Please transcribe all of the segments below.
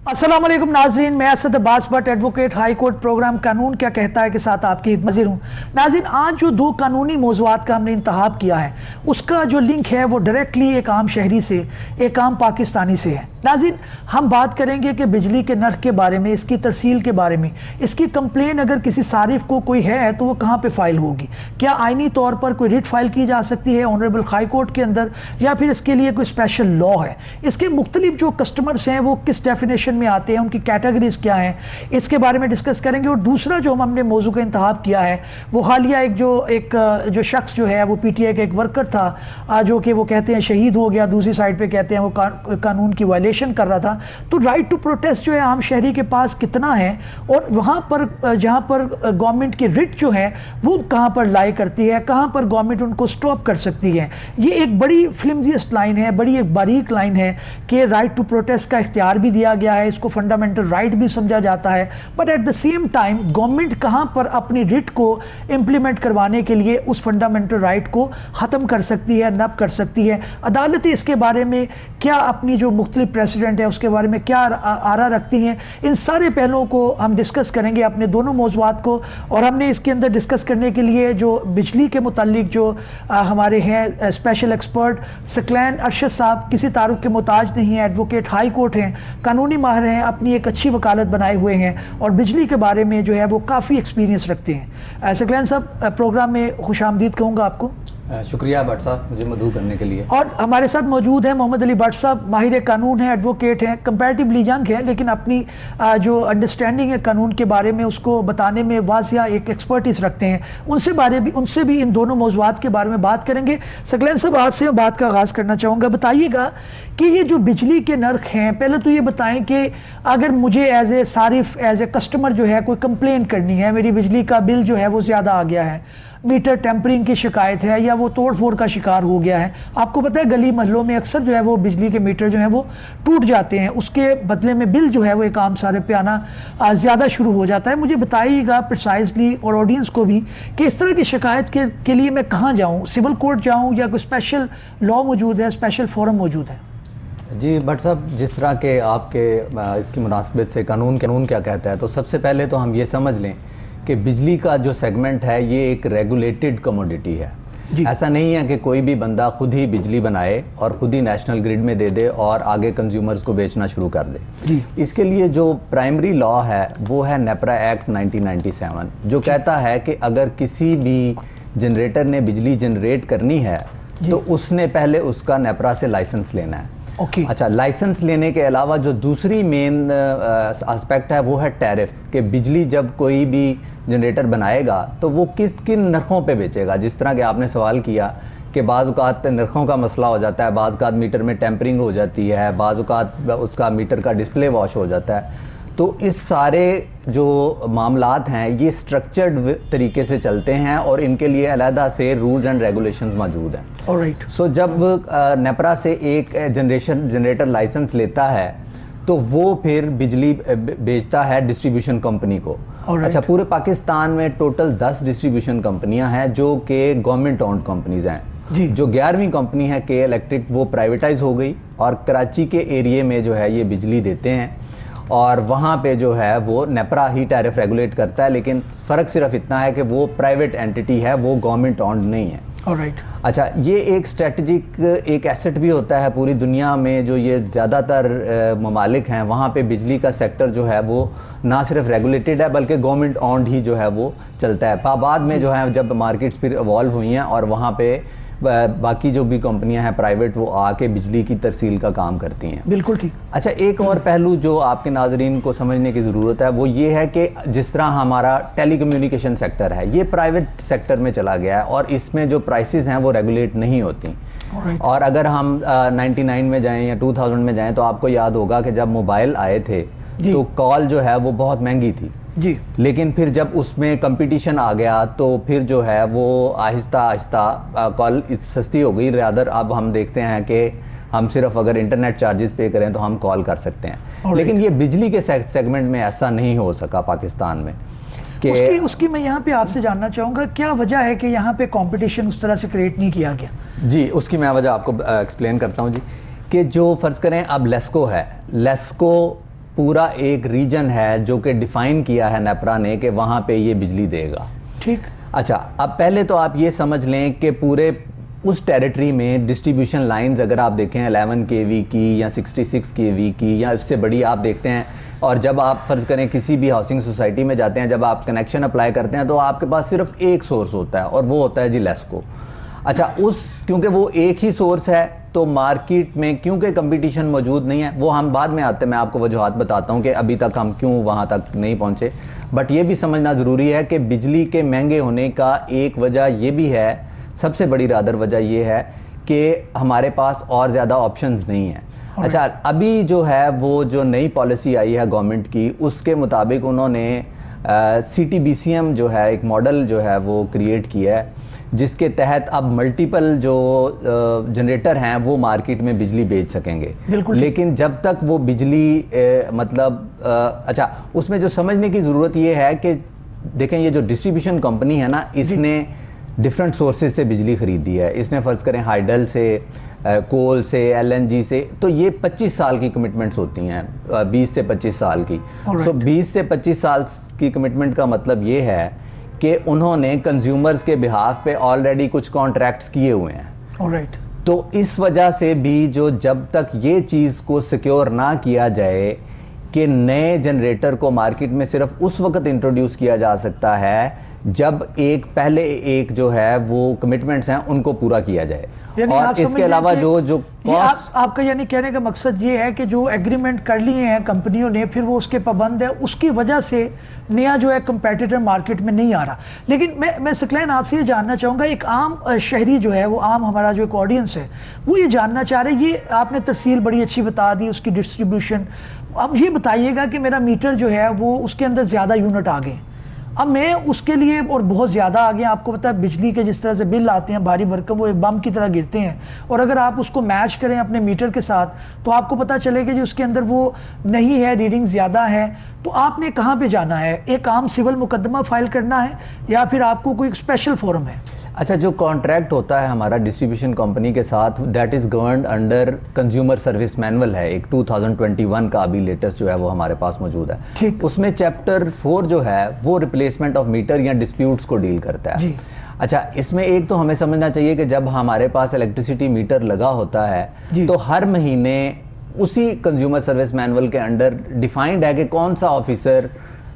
अस्सलाम वालेकुम नाज़रीन, मैं Asad Abbas Bhatt advocate high court program कानून क्या कहता है के साथ आपकी हाजिर हूँ। नाज़रीन, आज जो दो कानूनी मौज़ूआत का हमने इंतखाब किया है उसका जो लिंक है वो डायरेक्टली एक आम शहरी से, एक आम पाकिस्तानी से है। नाज़रीन, हम बात करेंगे कि बिजली के नर्ख के बारे में, इसकी तरसील के बारे में, इसकी कंप्लेन अगर किसी सारिफ को कोई है तो वो कहाँ पर फाइल होगी, क्या आइनी तौर पर कोई रिट फाइल की जा सकती है ऑनरेबल हाई कोर्ट के अंदर, या फिर इसके लिए कोई स्पेशल लॉ है, इसके मुख्तलिफ जो कस्टमर्स हैं वो किस डेफिनेशन में आते हैं, उनकी कैटेगरीज क्या हैं, इसके बारे में डिस्कस करेंगे। और दूसरा जो हमने मौजू का इंतखाब किया है वो हालिया एक जो शख्स जो है वो पीटीआई का एक वर्कर था जो कि वो कहते हैं शहीद हो गया, दूसरी साइड पे कहते हैं वो कानून की वायलेशन कर रहा था। तो राइट टू प्रोटेस्ट जो है आम शहरी के पास कितना है, और वहाँ पर जहाँ पर गवर्नमेंट की रिट जो है वो कहाँ पर लाई करती है, कहाँ पर गवर्नमेंट उनको स्टॉप कर सकती है। ये एक बड़ी फ्लिमजीस्ट लाइन है, बड़ी एक बारीक लाइन है कि राइट टू प्रोटेस्ट का इख्तियार भी दिया गया है, इसको फंडामेंटल राइट भी समझा जाता है, but at the same time government कहां पर अपनी रिट को इंप्लीमेंट करवाने के लिए उस फंडामेंटल राइट को ख़त्म कर सकती है, नब कर सकती है। अदालतें इसके बारे में क्या अपनी जो मुख्तलिफ प्रेसिडेंट है उसके बारे में क्या आरा रखती हैं, इन सारे पहलुओं को हम डिस्कस करेंगे अपने दोनों मौज़ूआत को। और हमने इसके अंदर डिस्कस करने के लिए जो बिजली के मुतालिक जो हमारे हैं स्पेशल एक्सपर्ट सकलैन अरशद साहब, किसी तारुफ के मोहताज नहीं है, एडवोकेट हाई कोर्ट हैं, कानूनी माहिर हैं, अपनी एक अच्छी वकालत बनाए हुए हैं और बिजली के बारे में जो है वो काफ़ी एक्सपीरियंस रखते हैं। सकलैन साहब, प्रोग्राम में खुश आमदीद कहूँगा आपको। शुक्रिया भट्ट साहब मुझे मदऊ करने के लिए। और हमारे साथ मौजूद हैं मोहम्मद अली भट्ट साहब, माहिर कानून है, एडवोकेट हैं, कंपैरेटिवली यंग है लेकिन अपनी जो अंडरस्टैंडिंग है कानून के बारे में उसको बताने में वाज़िया एक एक्सपर्टीज़ रखते हैं। उनसे भी इन दोनों मौज़ूआत के बारे में बात करेंगे। सकलैन साहब, आपसे मैं बात का आगाज़ करना चाहूँगा। बताइएगा कि ये जो बिजली के नर्ख हैं, पहले तो ये बताएं कि अगर मुझे एज ए सारिफ, एज ए कस्टमर जो है कोई कंप्लेन करनी है, मेरी बिजली का बिल जो है वो ज़्यादा आ गया है, मीटर टेम्परिंग की शिकायत है या वो तोड़ फोड़ का शिकार हो गया है। आपको पता है गली महलों में अक्सर जो है वो बिजली के मीटर जो है वो टूट जाते हैं, उसके बदले में बिल जो है वो एक आम सारे पे आना ज़्यादा शुरू हो जाता है। मुझे बताइएगा प्रिसाइजली और ऑडियंस को भी कि इस तरह की शिकायत के लिए मैं कहाँ जाऊँ, सिविल कोर्ट जाऊँ या कोई स्पेशल लॉ मौजूद है, स्पेशल फोरम मौजूद है? जी भट्ट साहब, जिस तरह के आपके इसकी मुनासबत से कानून क्या कहता है, तो सबसे पहले तो हम ये समझ लें कि बिजली का जो सेगमेंट है ये एक रेगुलेटेड कमोडिटी है। ऐसा नहीं है कि कोई भी बंदा खुद ही बिजली बनाए और खुद ही नेशनल ग्रिड में दे दे और आगे कंज्यूमर्स को बेचना शुरू कर दे। इसके लिए जो प्राइमरी लॉ है वो है नेपरा एक्ट 1997, जो कहता है कि अगर किसी भी जनरेटर ने बिजली जनरेट करनी है तो उसने पहले उसका नेपरा से लाइसेंस लेना है। अच्छा, लाइसेंस लेने के अलावा जो दूसरी मेन एस्पेक्ट है वो है टैरिफ, कि बिजली जब कोई भी जनरेटर बनाएगा तो वो किन नरखों पे बेचेगा। जिस तरह के आपने सवाल किया कि बाज़ औक़ात नरखों का मसला हो जाता है, बाज़ औक़ात मीटर में टेम्परिंग हो जाती है, बाज़ औक़ात उसका मीटर का डिस्प्ले वॉश हो जाता है, तो इस सारे जो मामलात हैं ये स्ट्रक्चर्ड तरीके से चलते हैं और इनके लिए अलहदा से रूल्स एंड रेगुलेशंस मौजूद हैं। ऑलराइट। सो जब नेपरा से एक जनरेटर लाइसेंस लेता है तो वो फिर बिजली बेचता है डिस्ट्रीब्यूशन कंपनी को। अच्छा, पूरे पाकिस्तान में टोटल 10 डिस्ट्रीब्यूशन कंपनियां हैं जो कि गवर्नमेंट ओन्ड कंपनीज हैं। जो 11वीं कंपनी है के इलेक्ट्रिक वो प्राइवेटाइज हो गई और कराची के एरिए में जो है ये बिजली देते हैं और वहाँ पे जो है वो नेपरा ही टैरिफ रेगुलेट करता है, लेकिन फ़र्क सिर्फ इतना है कि वो प्राइवेट एंटिटी है, वो गवर्नमेंट ऑन्ड नहीं है। ऑलराइट। अच्छा, ये एक स्ट्रेटजिक एक एसेट भी होता है पूरी दुनिया में। जो ये ज़्यादातर ममालिक हैं वहाँ पे बिजली का सेक्टर जो है वो ना सिर्फ रेगुलेटेड है बल्कि गवर्नमेंट ऑन्ड ही जो है वो चलता है। बाद में जो है जब मार्केट्स फिर इवॉल्व हुई हैं और वहाँ पे बाकी जो भी कंपनियां हैं प्राइवेट वो आके बिजली की तरसील का काम करती हैं। बिल्कुल ठीक। अच्छा, एक और पहलू जो आपके नाजरीन को समझने की ज़रूरत है वो ये है कि जिस तरह हमारा टेलीकम्युनिकेशन सेक्टर है ये प्राइवेट सेक्टर में चला गया है और इसमें जो प्राइसेस हैं वो रेगुलेट नहीं होती। और अगर हम 99 में जाएं या 2000 में जाएं तो आपको याद होगा कि जब मोबाइल आए थे तो कॉल जो है वो बहुत महंगी थी जी, लेकिन फिर जब उसमें कंपटीशन आ गया तो फिर जो है वो आहिस्ता आहिस्ता कॉल सस्ती हो गई। रादर अब हम देखते हैं कि हम सिर्फ अगर इंटरनेट चार्जेस पे करें तो हम कॉल कर सकते हैं। लेकिन ये बिजली के सेगमेंट में ऐसा नहीं हो सका पाकिस्तान में। उसकी मैं यहाँ पे आपसे जानना चाहूँगा क्या वजह है कि यहाँ पे कंपटीशन उस तरह से क्रिएट नहीं किया गया? जी, उसकी मैं वजह आपको एक्सप्लेन करता हूँ जी, कि जो फ़र्ज़ करें अब लेस्को है, लेस्को पूरा एक रीजन है जो कि डिफाइन किया है नेपरा ने कि वहाँ पे ये बिजली देगा। ठीक। अच्छा, अब पहले तो आप ये समझ लें कि पूरे उस टेरिटरी में डिस्ट्रीब्यूशन लाइंस अगर आप देखें 11 kV की या 66 kV की या इससे बड़ी आप देखते हैं, और जब आप फ़र्ज़ करें किसी भी हाउसिंग सोसाइटी में जाते हैं, जब आप कनेक्शन अप्लाई करते हैं तो आपके पास सिर्फ एक सोर्स होता है और वो होता है जी लेस्को। अच्छा, क्योंकि वो एक ही सोर्स है तो मार्केट में क्योंकि कंपटीशन मौजूद नहीं है, वो हम बाद में आते हैं, मैं आपको वजूहात बताता हूँ कि अभी तक हम क्यों वहाँ तक नहीं पहुँचे। बट ये भी समझना ज़रूरी है कि बिजली के महंगे होने का एक वजह ये भी है, सबसे बड़ी रादर वजह ये है कि हमारे पास और ज़्यादा ऑप्शंस नहीं हैं। अच्छा, अभी जो है वो जो नई पॉलिसी आई है गवर्नमेंट की, उसके मुताबिक उन्होंने CTBCM जो है एक मॉडल जो है वो क्रिएट किया है, जिसके तहत अब मल्टीपल जो जनरेटर हैं वो मार्केट में बिजली बेच सकेंगे। लेकिन जब तक वो बिजली अच्छा, उसमें जो समझने की ज़रूरत ये है कि देखें, ये जो डिस्ट्रीब्यूशन कंपनी है ना, इसने डिफरेंट सोर्सेज से बिजली खरीदी है। इसने फ़र्ज़ करें हाइडल से, कोल से, LNG से, तो ये 25 साल की कमिटमेंट्स होती हैं, 20 से 25 साल की। सो 20 से 25 साल की कमिटमेंट का मतलब ये है कि उन्होंने कंज्यूमर्स के बिहाफ पे ऑलरेडी कुछ कॉन्ट्रैक्ट्स किए हुए हैं। तो इस वजह से भी जो जब तक ये चीज़ को सिक्योर ना किया जाए कि नए जनरेटर को मार्केट में सिर्फ उस वक्त इंट्रोड्यूस किया जा सकता है जब पहले एक जो है वो कमिटमेंट्स हैं उनको पूरा किया जाए। और इसके अलावा जो कॉस्ट, आपका यानी कहने का मकसद ये है कि जो एग्रीमेंट कर लिए हैं कंपनियों ने, फिर वो उसके पाबंद है, उसकी वजह से नया जो है कंपेटिटर मार्केट में नहीं आ रहा। लेकिन मैं सकलैन आपसे ये जानना चाहूँगा, एक आम शहरी जो है वो आम हमारा जो एक ऑडियंस है वो ये जानना चाह रहे हैं, ये आपने तरसील बड़ी अच्छी बता दी उसकी डिस्ट्रीब्यूशन। अब ये बताइएगा कि मेरा मीटर जो है वो उसके अंदर ज़्यादा यूनिट आ गए, अब मैं उसके लिए और बहुत ज़्यादा आ गया। आपको पता है बिजली के जिस तरह से बिल आते हैं भारी भरकम, वो एक बम की तरह गिरते हैं, और अगर आप उसको मैच करें अपने मीटर के साथ तो आपको पता चलेगा कि उसके अंदर वो नहीं है, रीडिंग ज़्यादा है। तो आपने कहाँ पे जाना है? एक आम सिविल मुकदमा फाइल करना है या फिर आपको कोई स्पेशल फोरम है? अच्छा, जो कॉन्ट्रैक्ट होता है हमारा डिस्ट्रीब्यूशन कंपनी के साथ, that is governed under consumer service manual है, एक 2021 का अभी लेटेस्ट जो है वो हमारे पास मौजूद है। ठीक। उसमें चैप्टर 4 जो है वो रिप्लेसमेंट ऑफ मीटर या डिस्प्यूट्स को डील करता है। जी। अच्छा, इसमें एक तो हमें समझना चाहिए कि जब हमारे पास इलेक्ट्रिसिटी मीटर लगा होता है तो हर महीने उसी कंज्यूमर सर्विस मैनुअल के अंडर डिफाइंड है कि कौन सा ऑफिसर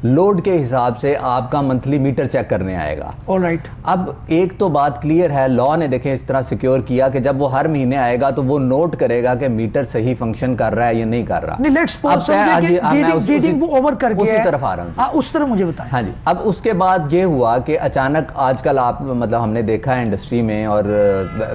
लोड के हिसाब से आपका मंथली मीटर चेक करने आएगा। ऑलराइट। अब एक तो बात क्लियर है, लॉ ने देखें इस तरह सिक्योर किया कि जब वो हर महीने आएगा तो वो नोट करेगा कि मीटर सही फंक्शन कर रहा है या नहीं कर रहा। नहीं, लेट्स सपोज रीडिंग वो ओवर कर गया है, उसी तरफ आ रहा हूँ, उस तरफ मुझे बताएं। हाँ जी। अब उसके बाद ये हुआ कि अचानक आजकल आप हमने देखा है इंडस्ट्री में और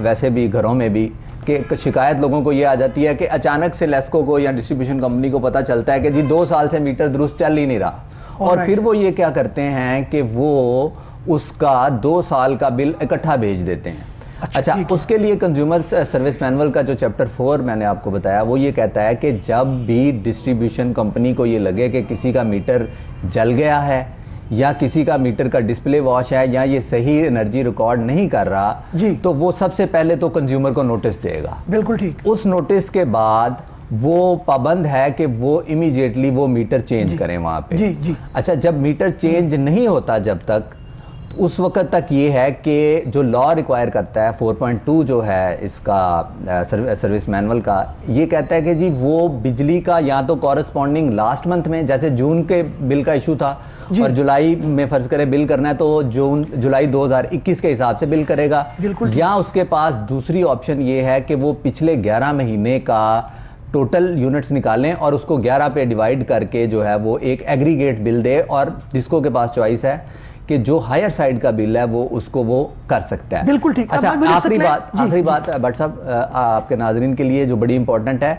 वैसे भी घरों में भी कि शिकायत लोगों को ये आ जाती है कि अचानक से लेस्को को या डिस्ट्रीब्यूशन कंपनी को पता चलता है कि जी 2 साल से मीटर दुरुस्त चल ही नहीं रहा, और फिर वो ये क्या करते हैं कि वो उसका 2 साल का बिल इकट्ठा भेज देते हैं। अच्छा, उसके लिए कंज्यूमर सर्विस मैनुअल का जो चैप्टर 4 मैंने आपको बताया वो ये कहता है कि जब भी डिस्ट्रीब्यूशन कंपनी को ये लगे कि किसी का मीटर जल गया है या किसी का मीटर का डिस्प्ले वॉश है या ये सही एनर्जी रिकॉर्ड नहीं कर रहा जी, तो वो सबसे पहले तो कंज्यूमर को नोटिस देगा। बिल्कुल ठीक। उस नोटिस के बाद वो पाबंद है कि वो इमीडिएटली वो मीटर चेंज करें वहाँ पे। जी जी। अच्छा, जब मीटर चेंज नहीं होता जब तक, उस वक्त तक ये है कि जो लॉ रिक्वायर करता है 4.2 जो है इसका सर्विस मैनुअल का, ये कहता है कि जी वो बिजली का या तो कॉरस्पॉन्डिंग लास्ट मंथ में, जैसे जून के बिल का इशू था और जुलाई में फर्ज करें बिल करना है तो जुलाई 2021 के हिसाब से बिल करेगा, या उसके पास दूसरी ऑप्शन ये है कि वो पिछले 11 महीने का टोटल यूनिट्स निकालें और उसको 11 पे डिवाइड करके जो है वो एक एग्रीगेट बिल दे, और जिसको के पास चॉइस है कि जो हायर साइड का बिल है वो उसको वो कर सकता है। बिल्कुल ठीक। अच्छा, आखिरी बात भट्ट साहब आपके नाजरीन के लिए जो बड़ी इंपॉर्टेंट है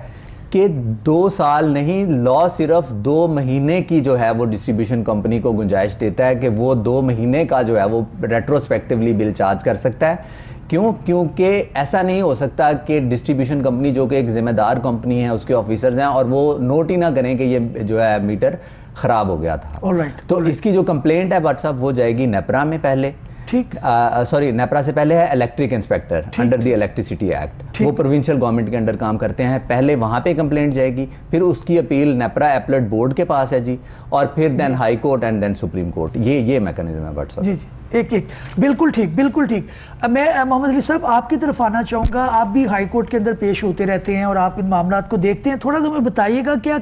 कि 2 साल नहीं, लॉ सिर्फ 2 महीने की जो है वो डिस्ट्रीब्यूशन कंपनी को गुंजाइश देता है कि वो 2 महीने का जो है वो रेट्रोस्पेक्टिवली बिल चार्ज कर सकता है। क्यों? क्योंकि ऐसा नहीं हो सकता कि डिस्ट्रीब्यूशन कंपनी जो कि एक जिम्मेदार कंपनी है, उसके ऑफिसर्स हैं और वो नोट ही ना करें कि ये जो है मीटर खराब हो गया था। Alright, तो इसकी जो कंप्लेंट है भट्ट साहब वो जाएगी नेपरा में पहले, ठीक। सॉरी, नेपरा से पहले है electric inspector under the electricity act, वो प्रोविंशियल गवर्नमेंट के अंडर काम करते हैं। पहले वहाँ पे कंप्लेंट जाएगी, फिर उसकी अपील नेपरा एपलेट बोर्ड के पास है जी, और फिर then high court and then supreme court. ये मैकेनिज्म है भट्ट साहब। जी जी, एक एक, बिल्कुल ठीक, बिल्कुल ठीक। अब मैं मोहम्मद अली साहब आपकी तरफ आना चाहूँगा। आप भी हाई कोर्ट के अंदर पेश होते रहते हैं और आप इन मामलात को देखते हैं, थोड़ा सा हमें बताइएगा, क्या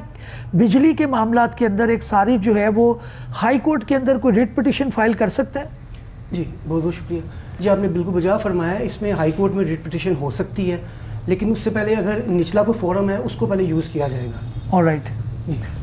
बिजली के मामलात के अंदर एक सारिफ जो है वो हाई कोर्ट के अंदर कोई रिट पिटिशन फाइल कर सकता है? जी बहुत बहुत शुक्रिया जी, आपने बिल्कुल बजा फरमाया है। इसमें हाई कोर्ट में रिट पिटिशन हो सकती है, लेकिन उससे पहले अगर निचला कोई फोरम है उसको पहले यूज़ किया जाएगा। ऑलराइट,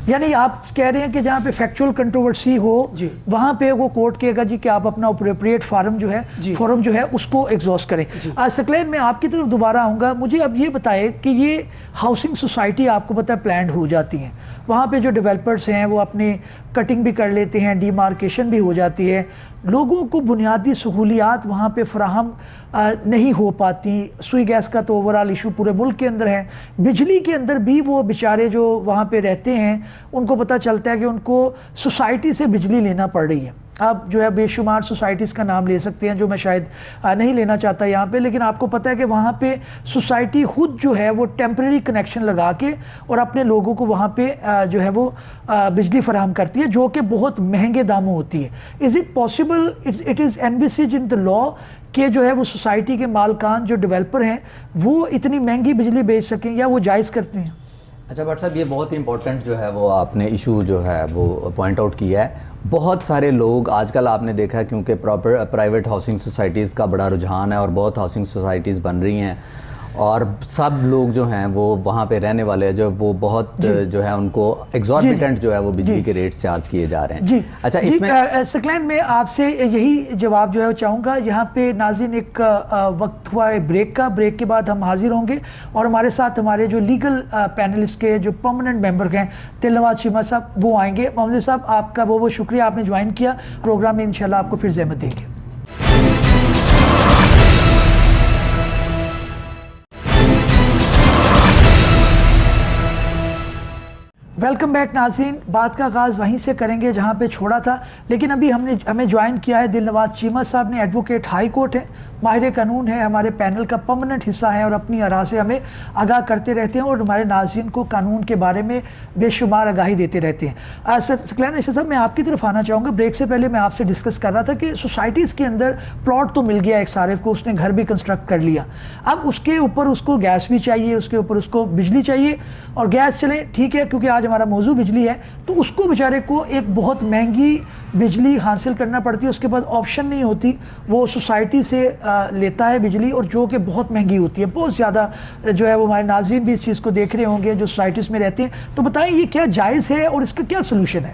यानी आप कह रहे हैं कि जहाँ पे फैक्चुअल कंट्रोवर्सी हो जी, वहाँ पे वो कोर्ट कहेगा जी कि आप अपना अप्रोप्रिएट फोरम जो है उसको एग्जॉस्ट करें। सकलैन मैं आपकी तरफ दोबारा आऊँगा। मुझे अब ये बताएं कि ये हाउसिंग सोसाइटी आपको पता है प्लान्ड हो जाती हैं, वहाँ पे जो डेवलपर्स हैं वो अपनी कटिंग भी कर लेते हैं, डीमार्केशन भी हो जाती है, लोगों को बुनियादी सहूलियात वहाँ पे फराहम नहीं हो पाती। सुई गैस का तो ओवरऑल इशू पूरे मुल्क के अंदर है, बिजली के अंदर भी वो बेचारे जो वहाँ पे रहते हैं उनको पता चलता है कि उनको सोसाइटी से बिजली लेना पड़ रही है। आप जो है बेशुमार सोसाइटीज़ का नाम ले सकते हैं जो मैं शायद नहीं लेना चाहता यहाँ पे, लेकिन आपको पता है कि वहाँ पे सोसाइटी खुद जो है वो टेम्प्रेरी कनेक्शन लगा के और अपने लोगों को वहाँ पे जो है वो बिजली फराहम करती है, जो कि बहुत महंगे दामों होती है। Is it possible, it is envisages in the law कि जो है वो सोसाइटी के मालकान जो डेवलपर हैं वो इतनी महंगी बिजली बेच सकें, या वो जायज़ करते हैं? अच्छा भट्ट साहब, ये बहुत ही इंपॉर्टेंट जो है वो आपने इशू जो है वो पॉइंट आउट किया है। बहुत सारे लोग आजकल आपने देखा है, क्योंकि प्राइवेट हाउसिंग सोसाइटीज़ का बड़ा रुझान है और बहुत हाउसिंग सोसाइटीज़ बन रही हैं, और सब लोग जो हैं वो वहाँ पे रहने वाले हैं जो वो बहुत जो है उनको एग्जॉर्बिटेंट जो है वो बिजली के रेट्स चार्ज किए जा रहे हैं जी। अच्छा जी, इसमें सकलैन में आपसे यही जवाब जो है चाहूँगा। यहाँ पे नाज़रीन एक वक्त हुआ है ब्रेक का, ब्रेक के बाद हम हाजिर होंगे और हमारे साथ हमारे जो लीगल पैनलिस्ट के जो परमानेंट मेंबर हैं दिलनवाज चीमा साहब वो आएंगे। मोहम्मद साहब आपका बहुत बहुत शुक्रिया, आपने ज्वाइन किया प्रोग्राम में, इंशाल्लाह आपको फिर ज़हमत देंगे। वेलकम बैक नाज़रीन। बात का आगाज़ वहीं से करेंगे जहां पे छोड़ा था, लेकिन अभी हमें ज्वाइन किया है दिलनवाज चीमा साहब ने। एडवोकेट हाई कोर्ट है, माहिर कानून है, हमारे पैनल का परमानेंट हिस्सा है और अपनी आरा से हमें आगाह करते रहते हैं और हमारे नाज़रीन को कानून के बारे में बेशुमार आगाही देते रहते हैं। सकलैन साहब मैं आपकी तरफ आना चाहूँगा। ब्रेक से पहले मैं आपसे डिस्कस कर रहा था कि सोसाइटीज़ के अंदर प्लॉट तो मिल गया एक सारिफ को, उसने घर भी कंस्ट्रक्ट कर लिया, अब उसके ऊपर उसको गैस भी चाहिए, उसके ऊपर उसको बिजली चाहिए, और गैस चले ठीक है क्योंकि आज हमारा मौजू बिजली है, तो उसको बेचारे को एक बहुत महंगी बिजली हासिल करना पड़ती है, उसके पास ऑप्शन नहीं होती, वो सोसाइटी से लेता है बिजली, और जो कि बहुत महंगी होती है, बहुत ज़्यादा जो है वो हमारे नाज़रीन भी इस चीज़ को देख रहे होंगे जो सोसाइटीज़ में रहते हैं। तो बताएं ये क्या जायज़ है और इसका क्या सोल्यूशन है?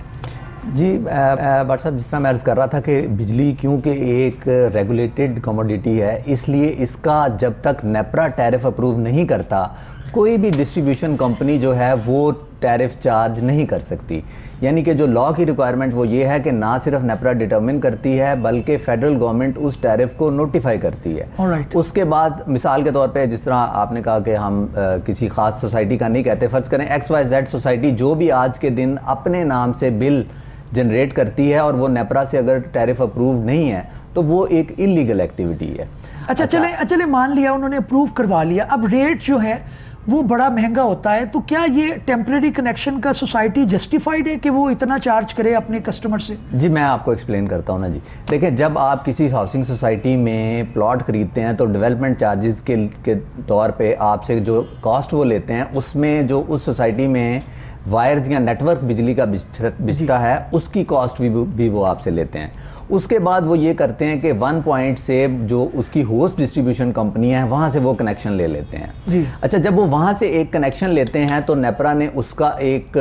जी भट्ट साहब, जिस तरह मैं अर्ज़ कर रहा था कि बिजली क्योंकि एक रेगुलेटेड कमोडिटी है, इसलिए इसका जब तक नेपरा टैरिफ अप्रूव नहीं करता कोई भी डिस्ट्रीब्यूशन कंपनी जो है वो टैरिफ चार्ज नहीं कर सकती। यानी कि जो लॉ की रिक्वायरमेंट वो ये है कि ना सिर्फ नेपरा डिटर्मिन करती है बल्कि फेडरल गवर्नमेंट उस टैरिफ को नोटिफाई करती है। उसके बाद मिसाल के तौर पे जिस तरह आपने कहा कि हम किसी ख़ास सोसाइटी का नहीं कहते, फ़र्ज़ करें XYZ सोसाइटी जो भी आज के दिन अपने नाम से बिल जनरेट करती है और वो नेपरा से अगर टैरिफ अप्रूव नहीं है तो वो एक इलीगल एक्टिविटी है। अच्छा चले मान लिया उन्होंने अप्रूव करवा लिया, अब रेट जो है वो बड़ा महंगा होता है, तो क्या ये टेम्परेरी कनेक्शन का सोसाइटी जस्टिफाइड है कि वो इतना चार्ज करे अपने कस्टमर से? जी मैं आपको एक्सप्लेन करता हूँ ना जी। देखिए, जब आप किसी हाउसिंग सोसाइटी में प्लॉट खरीदते हैं तो डेवलपमेंट चार्जेस के तौर पे आपसे जो कॉस्ट वो लेते हैं उसमें जो उस सोसाइटी में वायर्स या नेटवर्क बिजली का बिछता है उसकी कॉस्ट भी वो आपसे लेते हैं। उसके बाद वो ये करते हैं कि 1 पॉइंट से जो उसकी होस्ट डिस्ट्रीब्यूशन कंपनी है वहाँ से वो कनेक्शन ले लेते हैं जी। अच्छा, जब वो वहाँ से एक कनेक्शन लेते हैं तो नेपरा ने उसका एक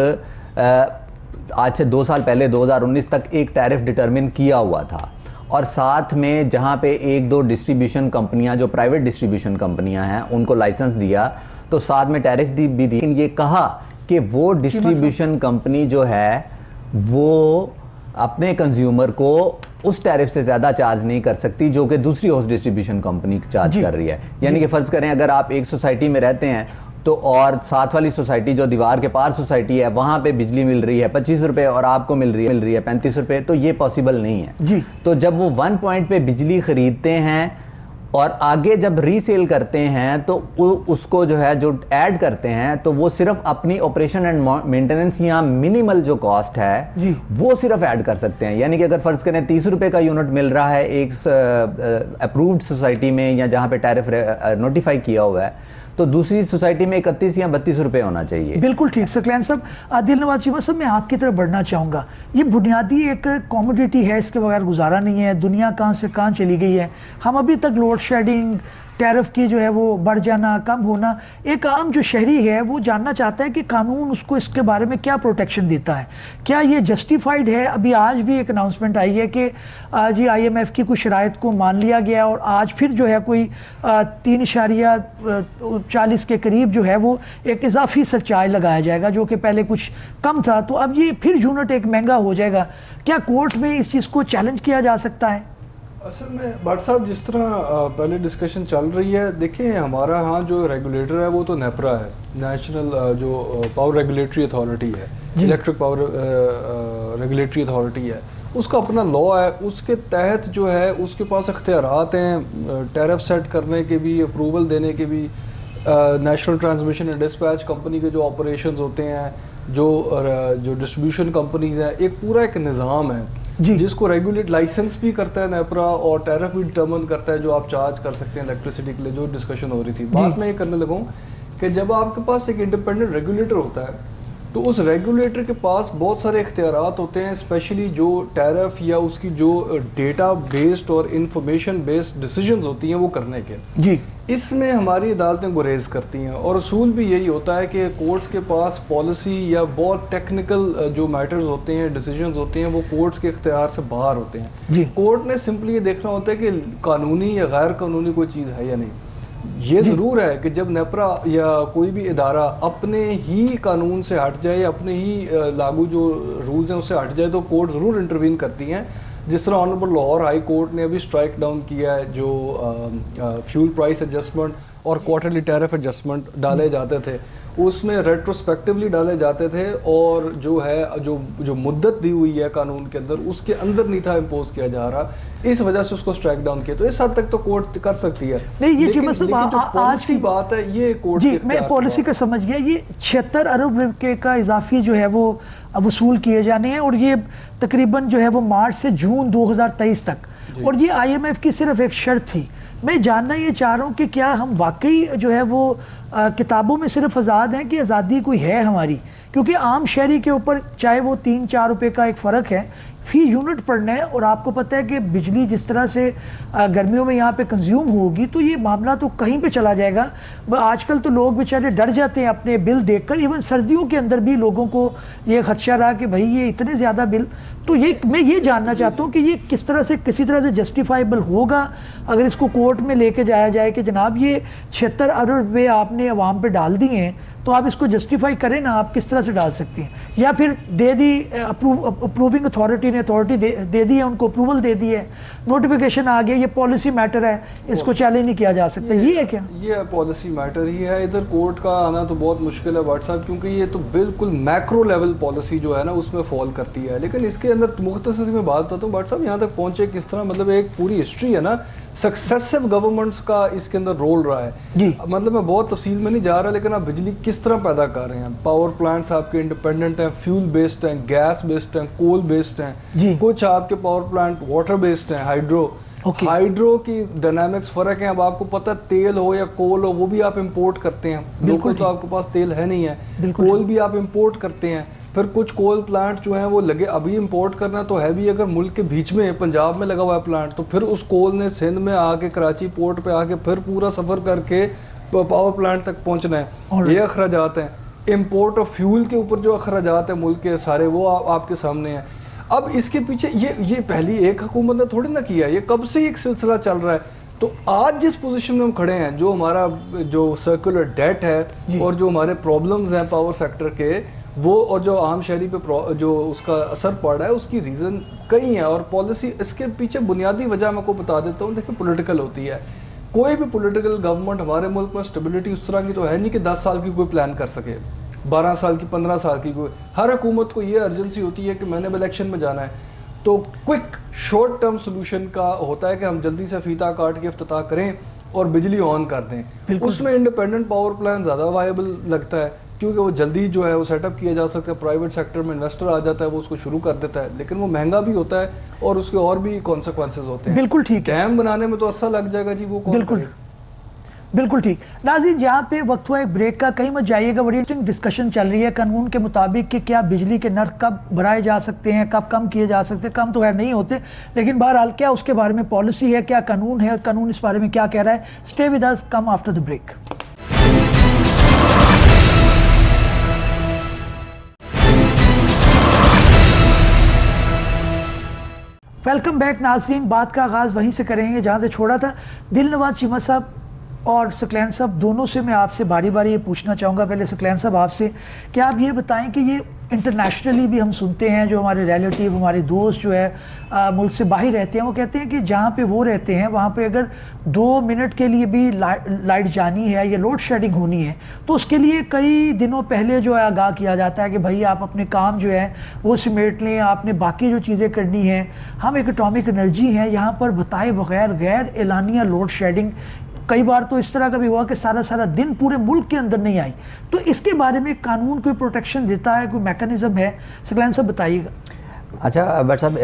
आज से 2 साल पहले 2019 तक एक टैरिफ डिटरमिन किया हुआ था, और साथ में जहाँ पे 1-2 डिस्ट्रीब्यूशन कंपनियाँ जो प्राइवेट डिस्ट्रीब्यूशन कंपनियाँ हैं उनको लाइसेंस दिया, तो साथ में टैरिफ भी दी। लेकिन ये कहा कि वो डिस्ट्रीब्यूशन कंपनी जो है वो अपने कंज्यूमर को उस टैरिफ से ज़्यादा चार्ज नहीं कर सकती जो कि दूसरी होस्ट डिस्ट्रीब्यूशन कंपनी चार्ज कर रही है। यानी कि फ़र्ज़ करें अगर आप एक सोसाइटी में रहते हैं तो और साथ वाली सोसाइटी जो दीवार के पार सोसाइटी है वहाँ पे बिजली मिल रही है 25 रुपये और आपको मिल रही है 35 रुपये, तो ये पॉसिबल नहीं है जी। तो जब वो 1 पॉइंट पे बिजली खरीदते हैं और आगे जब रीसेल करते हैं तो उसको जो है जो ऐड करते हैं तो वो सिर्फ अपनी ऑपरेशन एंड मेंटेनेंस या मिनिमल जो कॉस्ट है जी। वो सिर्फ ऐड कर सकते हैं। यानी कि अगर फर्ज करें 30 रुपए का यूनिट मिल रहा है एक अप्रूव्ड सोसाइटी में या जहाँ पे टैरिफ नोटिफाई किया हुआ है, तो दूसरी सोसाइटी में 31 या 32 रुपए होना चाहिए। बिल्कुल ठीक। सकलैन साहब, दिलनवाज चीमा साहब, मैं आपकी तरफ बढ़ना चाहूँगा। ये बुनियादी एक कॉमोडिटी है, इसके बगैर गुजारा नहीं है। दुनिया कहाँ से कहाँ चली गई है। हम अभी तक लोड शेडिंग, टैरिफ की जो है वो बढ़ जाना, कम होना, एक आम जो शहरी है वो जानना चाहता है कि कानून उसको इसके बारे में क्या प्रोटेक्शन देता है, क्या ये जस्टिफाइड है। अभी आज भी एक अनाउंसमेंट आई है कि जी IMF की कुछ शराइत को मान लिया गया और आज फिर जो है कोई 3.40 के करीब जो है वो एक इजाफी सरचार्ज लगाया जाएगा, जो कि पहले कुछ कम था। तो अब ये फिर यूनिट एक महंगा हो जाएगा। क्या कोर्ट में इस चीज़ को चैलेंज किया जा सकता है? असल में भट्ट साहब, जिस तरह पहले डिस्कशन चल रही है, देखिए हमारा यहाँ जो रेगुलेटर है वो तो नेपरा है, नेशनल जो पावर रेगुलेटरी अथॉरिटी है, इलेक्ट्रिक पावर रेगुलेटरी अथॉरिटी है, उसका अपना लॉ है। उसके तहत जो है उसके पास इख्तियारात हैं टैरिफ सेट करने के भी, अप्रूवल देने के भी। National transmission and dispatch company के जो ऑपरेशंस होते हैं, जो डिस्ट्रीब्यूशन कंपनीज हैं, एक पूरा एक निज़ाम है जिसको रेगुलेट लाइसेंस भी करता है नेपरा और टैरिफ भी डिटर्मिन करता है जो आप चार्ज कर सकते हैं इलेक्ट्रिसिटी के लिए। जो डिस्कशन हो रही थी, बात मैं ये करने लगा हूँ कि जब आपके पास एक इंडिपेंडेंट रेगुलेटर होता है तो उस रेगुलेटर के पास बहुत सारे इख्तियारात होते हैं, स्पेशली जो टैरिफ या उसकी जो डेटा बेस्ड और इंफॉर्मेशन बेस्ड डिसीजंस होती हैं वो करने के। जी, इसमें हमारी अदालतें गुरेज करती हैं और असूल भी यही होता है कि कोर्ट्स के पास पॉलिसी या बहुत टेक्निकल जो मैटर्स होते हैं, डिसीजंस होते हैं, वो कोर्ट्स के इख्तियार से बाहर होते हैं। जी, कोर्ट ने सिंपली ये देखना होता है कि कानूनी या गैर कानूनी कोई चीज़ है या नहीं। ये ज़रूर है कि जब नेपरा या कोई भी इदारा अपने ही कानून से हट जाए, अपने ही लागू जो रूल्स हैं उससे हट जाए, तो कोर्ट ज़रूर इंटरवीन करती हैं। जिस तरह ऑनरेबल लाहौर हाई कोर्ट ने अभी स्ट्राइक डाउन किया है जो फ्यूल प्राइस एडजस्टमेंट और क्वार्टरली टैरिफ एडजस्टमेंट डाले जाते थे, उसमें रेट्रोस्पेक्टिवली डाले जाते थे और जो है जो मुद्दत दी हुई है कानून के अंदर उसके अंदर नहीं था इम्पोज किया जा रहा, इस वजह से उसको स्ट्राइक डाउन किया। तो इस हद तक तो कोर्ट कर सकती है। नहीं, ये लेकिन जो पॉलिसी बात है ये कोर्ट जी, मैं पॉलिसी का समझ गया। ये 76 अरब रुपये का इजाफी जो है वो अब वसूल किए जाने हैं और ये तकरीबन जो है वो मार्च से जून 2023 तक। और ये IMF की सिर्फ एक शर्त थी। मैं जानना ये चाह रहा हूँ कि क्या हम वाकई जो है वो किताबों में सिर्फ आज़ाद हैं कि आज़ादी कोई है हमारी, क्योंकि आम शहरी के ऊपर चाहे वो 3-4 रुपये का एक फ़र्क है फी यूनिट पड़ना है। और आपको पता है कि बिजली जिस तरह से गर्मियों में यहाँ पे कंज्यूम होगी तो ये मामला तो कहीं पे चला जाएगा। आजकल तो लोग बेचारे डर जाते हैं अपने बिल देखकर। इवन सर्दियों के अंदर भी लोगों को ये खदशा रहा कि भाई ये इतने ज़्यादा बिल। तो ये मैं ये जानना चाहता हूँ कि ये किस तरह से किसी तरह से जस्टिफाइबल होगा अगर इसको कोर्ट में लेके जाया जाए कि जनाब ये 76 अरब रुपये आपने अवाम पे डाल दिए हैं तो आप इसको जस्टिफाई करें ना, आप किस तरह से डाल सकती हैं। या फिर दे दी अप्रूविंग अथॉरिटी ने अथॉरिटी दे दी है, उनको अप्रूवल दे दी है, नोटिफिकेशन आ गया, ये पॉलिसी मैटर है, इसको चैलेंज नहीं किया जा सकता। ये है क्या? ये पॉलिसी मैटर ही है। इधर कोर्ट का आना तो बहुत मुश्किल है व्हाट्सएप, क्योंकि ये तो बिल्कुल मैक्रो लेवल पॉलिसी जो है ना उसमें फॉल करती है। लेकिन इसके अंदर मुख्तसर में बात करता हूँ व्हाट्सएप यहाँ तक पहुँचे किस तरह, मतलब एक पूरी हिस्ट्री है ना, सक्सेसिव गवर्नमेंट्स का इसके अंदर रोल रहा है। मतलब मैं बहुत तफसील में नहीं जा रहा, लेकिन आप बिजली किस तरह पैदा कर रहे हैं। पावर प्लांट्स आपके इंडिपेंडेंट हैं, फ्यूल बेस्ड हैं, गैस बेस्ड हैं, कोल बेस्ड हैं, कुछ आपके पावर प्लांट वाटर बेस्ड हैं, हाइड्रो की डायनामिक्स फ़र्क है। अब आपको पता तेल हो या कोल हो वो भी आप इंपोर्ट करते हैं, लोकल तो आपके पास तेल है नहीं है, कोल भी आप इंपोर्ट करते हैं। फिर कुछ कोल प्लांट जो हैं वो लगे, अभी इंपोर्ट करना तो है भी, अगर मुल्क के बीच में पंजाब में लगा हुआ है प्लांट तो फिर उस कोल ने सिंध में आके कराची पोर्ट पे आके फिर पूरा सफ़र करके पावर प्लांट तक पहुंचना है। ये अखराजात हैं। इंपोर्ट ऑफ फ्यूल के ऊपर जो अखराजात हैं मुल्क के सारे वो आपके सामने हैं। अब इसके पीछे ये पहली एक हुकूमत ने थोड़ी ना किया, ये कब से एक सिलसिला चल रहा है। तो आज जिस पोजीशन में हम खड़े हैं, जो हमारा जो सर्कुलर डेट है और जो हमारे प्रॉब्लम्स हैं पावर सेक्टर के, वो और जो आम शहरी पे जो उसका असर पड़ रहा है उसकी रीज़न कई हैं। और पॉलिसी इसके पीछे बुनियादी वजह मैं आपको बता देता हूँ। देखिए पॉलिटिकल होती है कोई भी पॉलिटिकल गवर्नमेंट हमारे मुल्क में स्टेबिलिटी उस तरह की तो है नहीं कि 10 साल की कोई प्लान कर सके, 12 साल की, 15 साल की कोई। हर हुकूमत को ये अर्जेंसी होती है कि मैंने अब इलेक्शन में जाना है, तो क्विक शॉर्ट टर्म सोल्यूशन का होता है कि हम जल्दी से फीता काट के इफ्तिताह करें और बिजली ऑन कर दें। उसमें इंडिपेंडेंट पावर प्लान ज़्यादा वायबल लगता है, क्योंकि वो जल्दी जो है वो सेटअप किया जा सकता है, प्राइवेट सेक्टर में इन्वेस्टर आ जाता है, वो उसको शुरू कर देता है, लेकिन वो महंगा भी होता है और उसके और भी कॉन्सिक्वेंसेज होते हैं। बिल्कुल ठीक है, डैम बनाने में तो अरसा लग जाएगा जी, वो कौन बिल्कुल करेगा? बिल्कुल ठीक। नाज़रीन, यहाँ पे वक्त हुआ एक ब्रेक का, कहीं मत जाइएगा, बड़ी इंटरेस्टिंग डिस्कशन चल रही है कानून के मुताबिक कि क्या बिजली के नर्क कब बढ़ाए जा सकते हैं, कब कम किए जा सकते हैं। कम तो खैर नहीं होते, लेकिन बहरहाल क्या उसके बारे में पॉलिसी है, क्या कानून है और कानून इस बारे में क्या कह रहा है। Stay with us, come after the break. Welcome back नाजरीन। बात का आगाज़ वहीं से करेंगे जहाँ से छोड़ा था। दिलनवाज चीमा साहब और सकलैन साहब, दोनों से मैं आपसे बारी बारी ये पूछना चाहूँगा। पहले सकलैन साहब आपसे, क्या आप ये बताएं कि ये इंटरनेशनली भी हम सुनते हैं, जो हमारे रिलेटिव, हमारे दोस्त जो है मुल्क से बाहर रहते हैं, वो कहते हैं कि जहाँ पे वो रहते हैं वहाँ पे अगर 2 मिनट के लिए भी लाइट जानी है या लोड शेडिंग होनी है तो उसके लिए कई दिनों पहले जो है आगाह किया जाता है कि भाई आप अपने काम जो है वो सिमेट लें, आपने बाकी जो चीज़ें करनी हैं। हम एक एटॉमिक एनर्जी हैं, यहाँ पर बताए बगैर गैर एलानिया लोड शेडिंग, कई बार तो इस तरह का भी हुआ कि सारा सारा दिन पूरे मुल्क के अंदर नहीं आई। तो इसके बारे में कानून कोई प्रोटेक्शन देता है, कोई मैकेनिज्म है? सकलैन साहब बताइएगा। अच्छा बट साहब,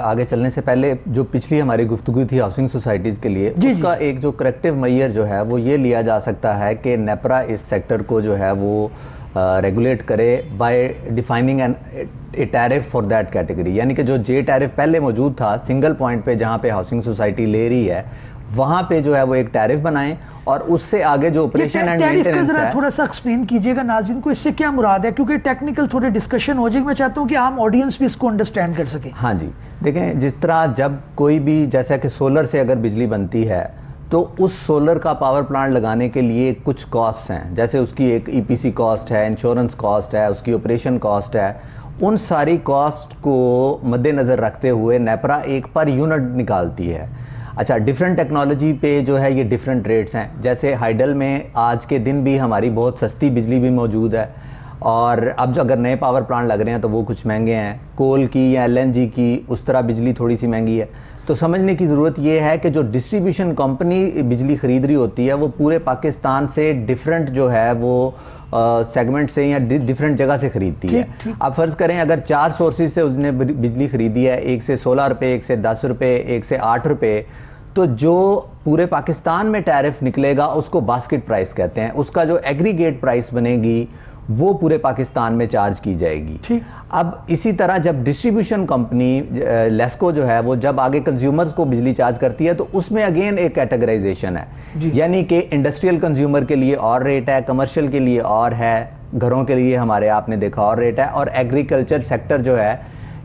आगे चलने से पहले जो पिछली हमारी गुफ्तगू थी हाउसिंग सोसाइटीज़ के लिए, उसका एक जो करेक्टिव मैयर जो है वो ये लिया जा सकता है कि नेपरा इस सेक्टर को जो है वो रेगुलेट करे by defining an a tariff for that category. यानी कि जो जे टैरिफ पहले मौजूद था सिंगल पॉइंट पे जहाँ पे हाउसिंग सोसाइटी ले रही है, वहाँ पे जो है वो एक टैरिफ बनाएं और उससे आगे जो ऑपरेशन एंड मेंटेनेंस है, थोड़ा सा एक्सप्लेन कीजिएगा नाज़रीन को, इससे क्या मुराद है, क्योंकि टेक्निकल थोड़ी डिस्कशन हो जाएगी। मैं चाहता हूँ कि आम ऑडियंस भी इसको अंडरस्टैंड कर सके। हाँ जी, देखें, जिस तरह जब कोई भी, जैसा कि सोलर से अगर बिजली बनती है तो उस सोलर का पावर प्लांट लगाने के लिए कुछ कॉस्ट हैं, जैसे उसकी एक ईपीसी कॉस्ट है, इंश्योरेंस कॉस्ट है, उसकी ऑपरेशन कॉस्ट है। उन सारी कॉस्ट को मद्देनज़र रखते हुए नेपरा एक पर यूनिट निकालती है। अच्छा, डिफरेंट टेक्नोलॉजी पे जो है ये डिफरेंट रेट्स हैं। जैसे हाइडल में आज के दिन भी हमारी बहुत सस्ती बिजली भी मौजूद है, और अब जो अगर नए पावर प्लांट लग रहे हैं तो वो कुछ महंगे हैं। कोल की या एलएनजी की उस तरह बिजली थोड़ी सी महंगी है। तो समझने की ज़रूरत ये है कि जो डिस्ट्रीब्यूशन कंपनी बिजली ख़रीद रही होती है वो पूरे पाकिस्तान से डिफरेंट जो है वो सेगमेंट से या डिफरेंट जगह से खरीदती है। आप फ़र्ज़ करें अगर 4 सोर्सेज से उसने बिजली ख़रीदी है, एक से 16 रुपये, एक से 10 रुपये, एक से 8 रुपये, तो जो पूरे पाकिस्तान में टैरिफ निकलेगा उसको बास्केट प्राइस कहते हैं। उसका जो एग्रीगेट प्राइस बनेगी वो पूरे पाकिस्तान में चार्ज की जाएगी। ठीक। अब इसी तरह जब डिस्ट्रीब्यूशन कंपनी लेस्को जो है वो जब आगे कंज्यूमर्स को बिजली चार्ज करती है तो उसमें अगेन एक कैटेगराइजेशन है, यानी कि इंडस्ट्रियल कंज्यूमर के लिए और रेट है, कमर्शियल के लिए और है, घरों के लिए हमारे आपने देखा और रेट है, और एग्रीकल्चर सेक्टर जो है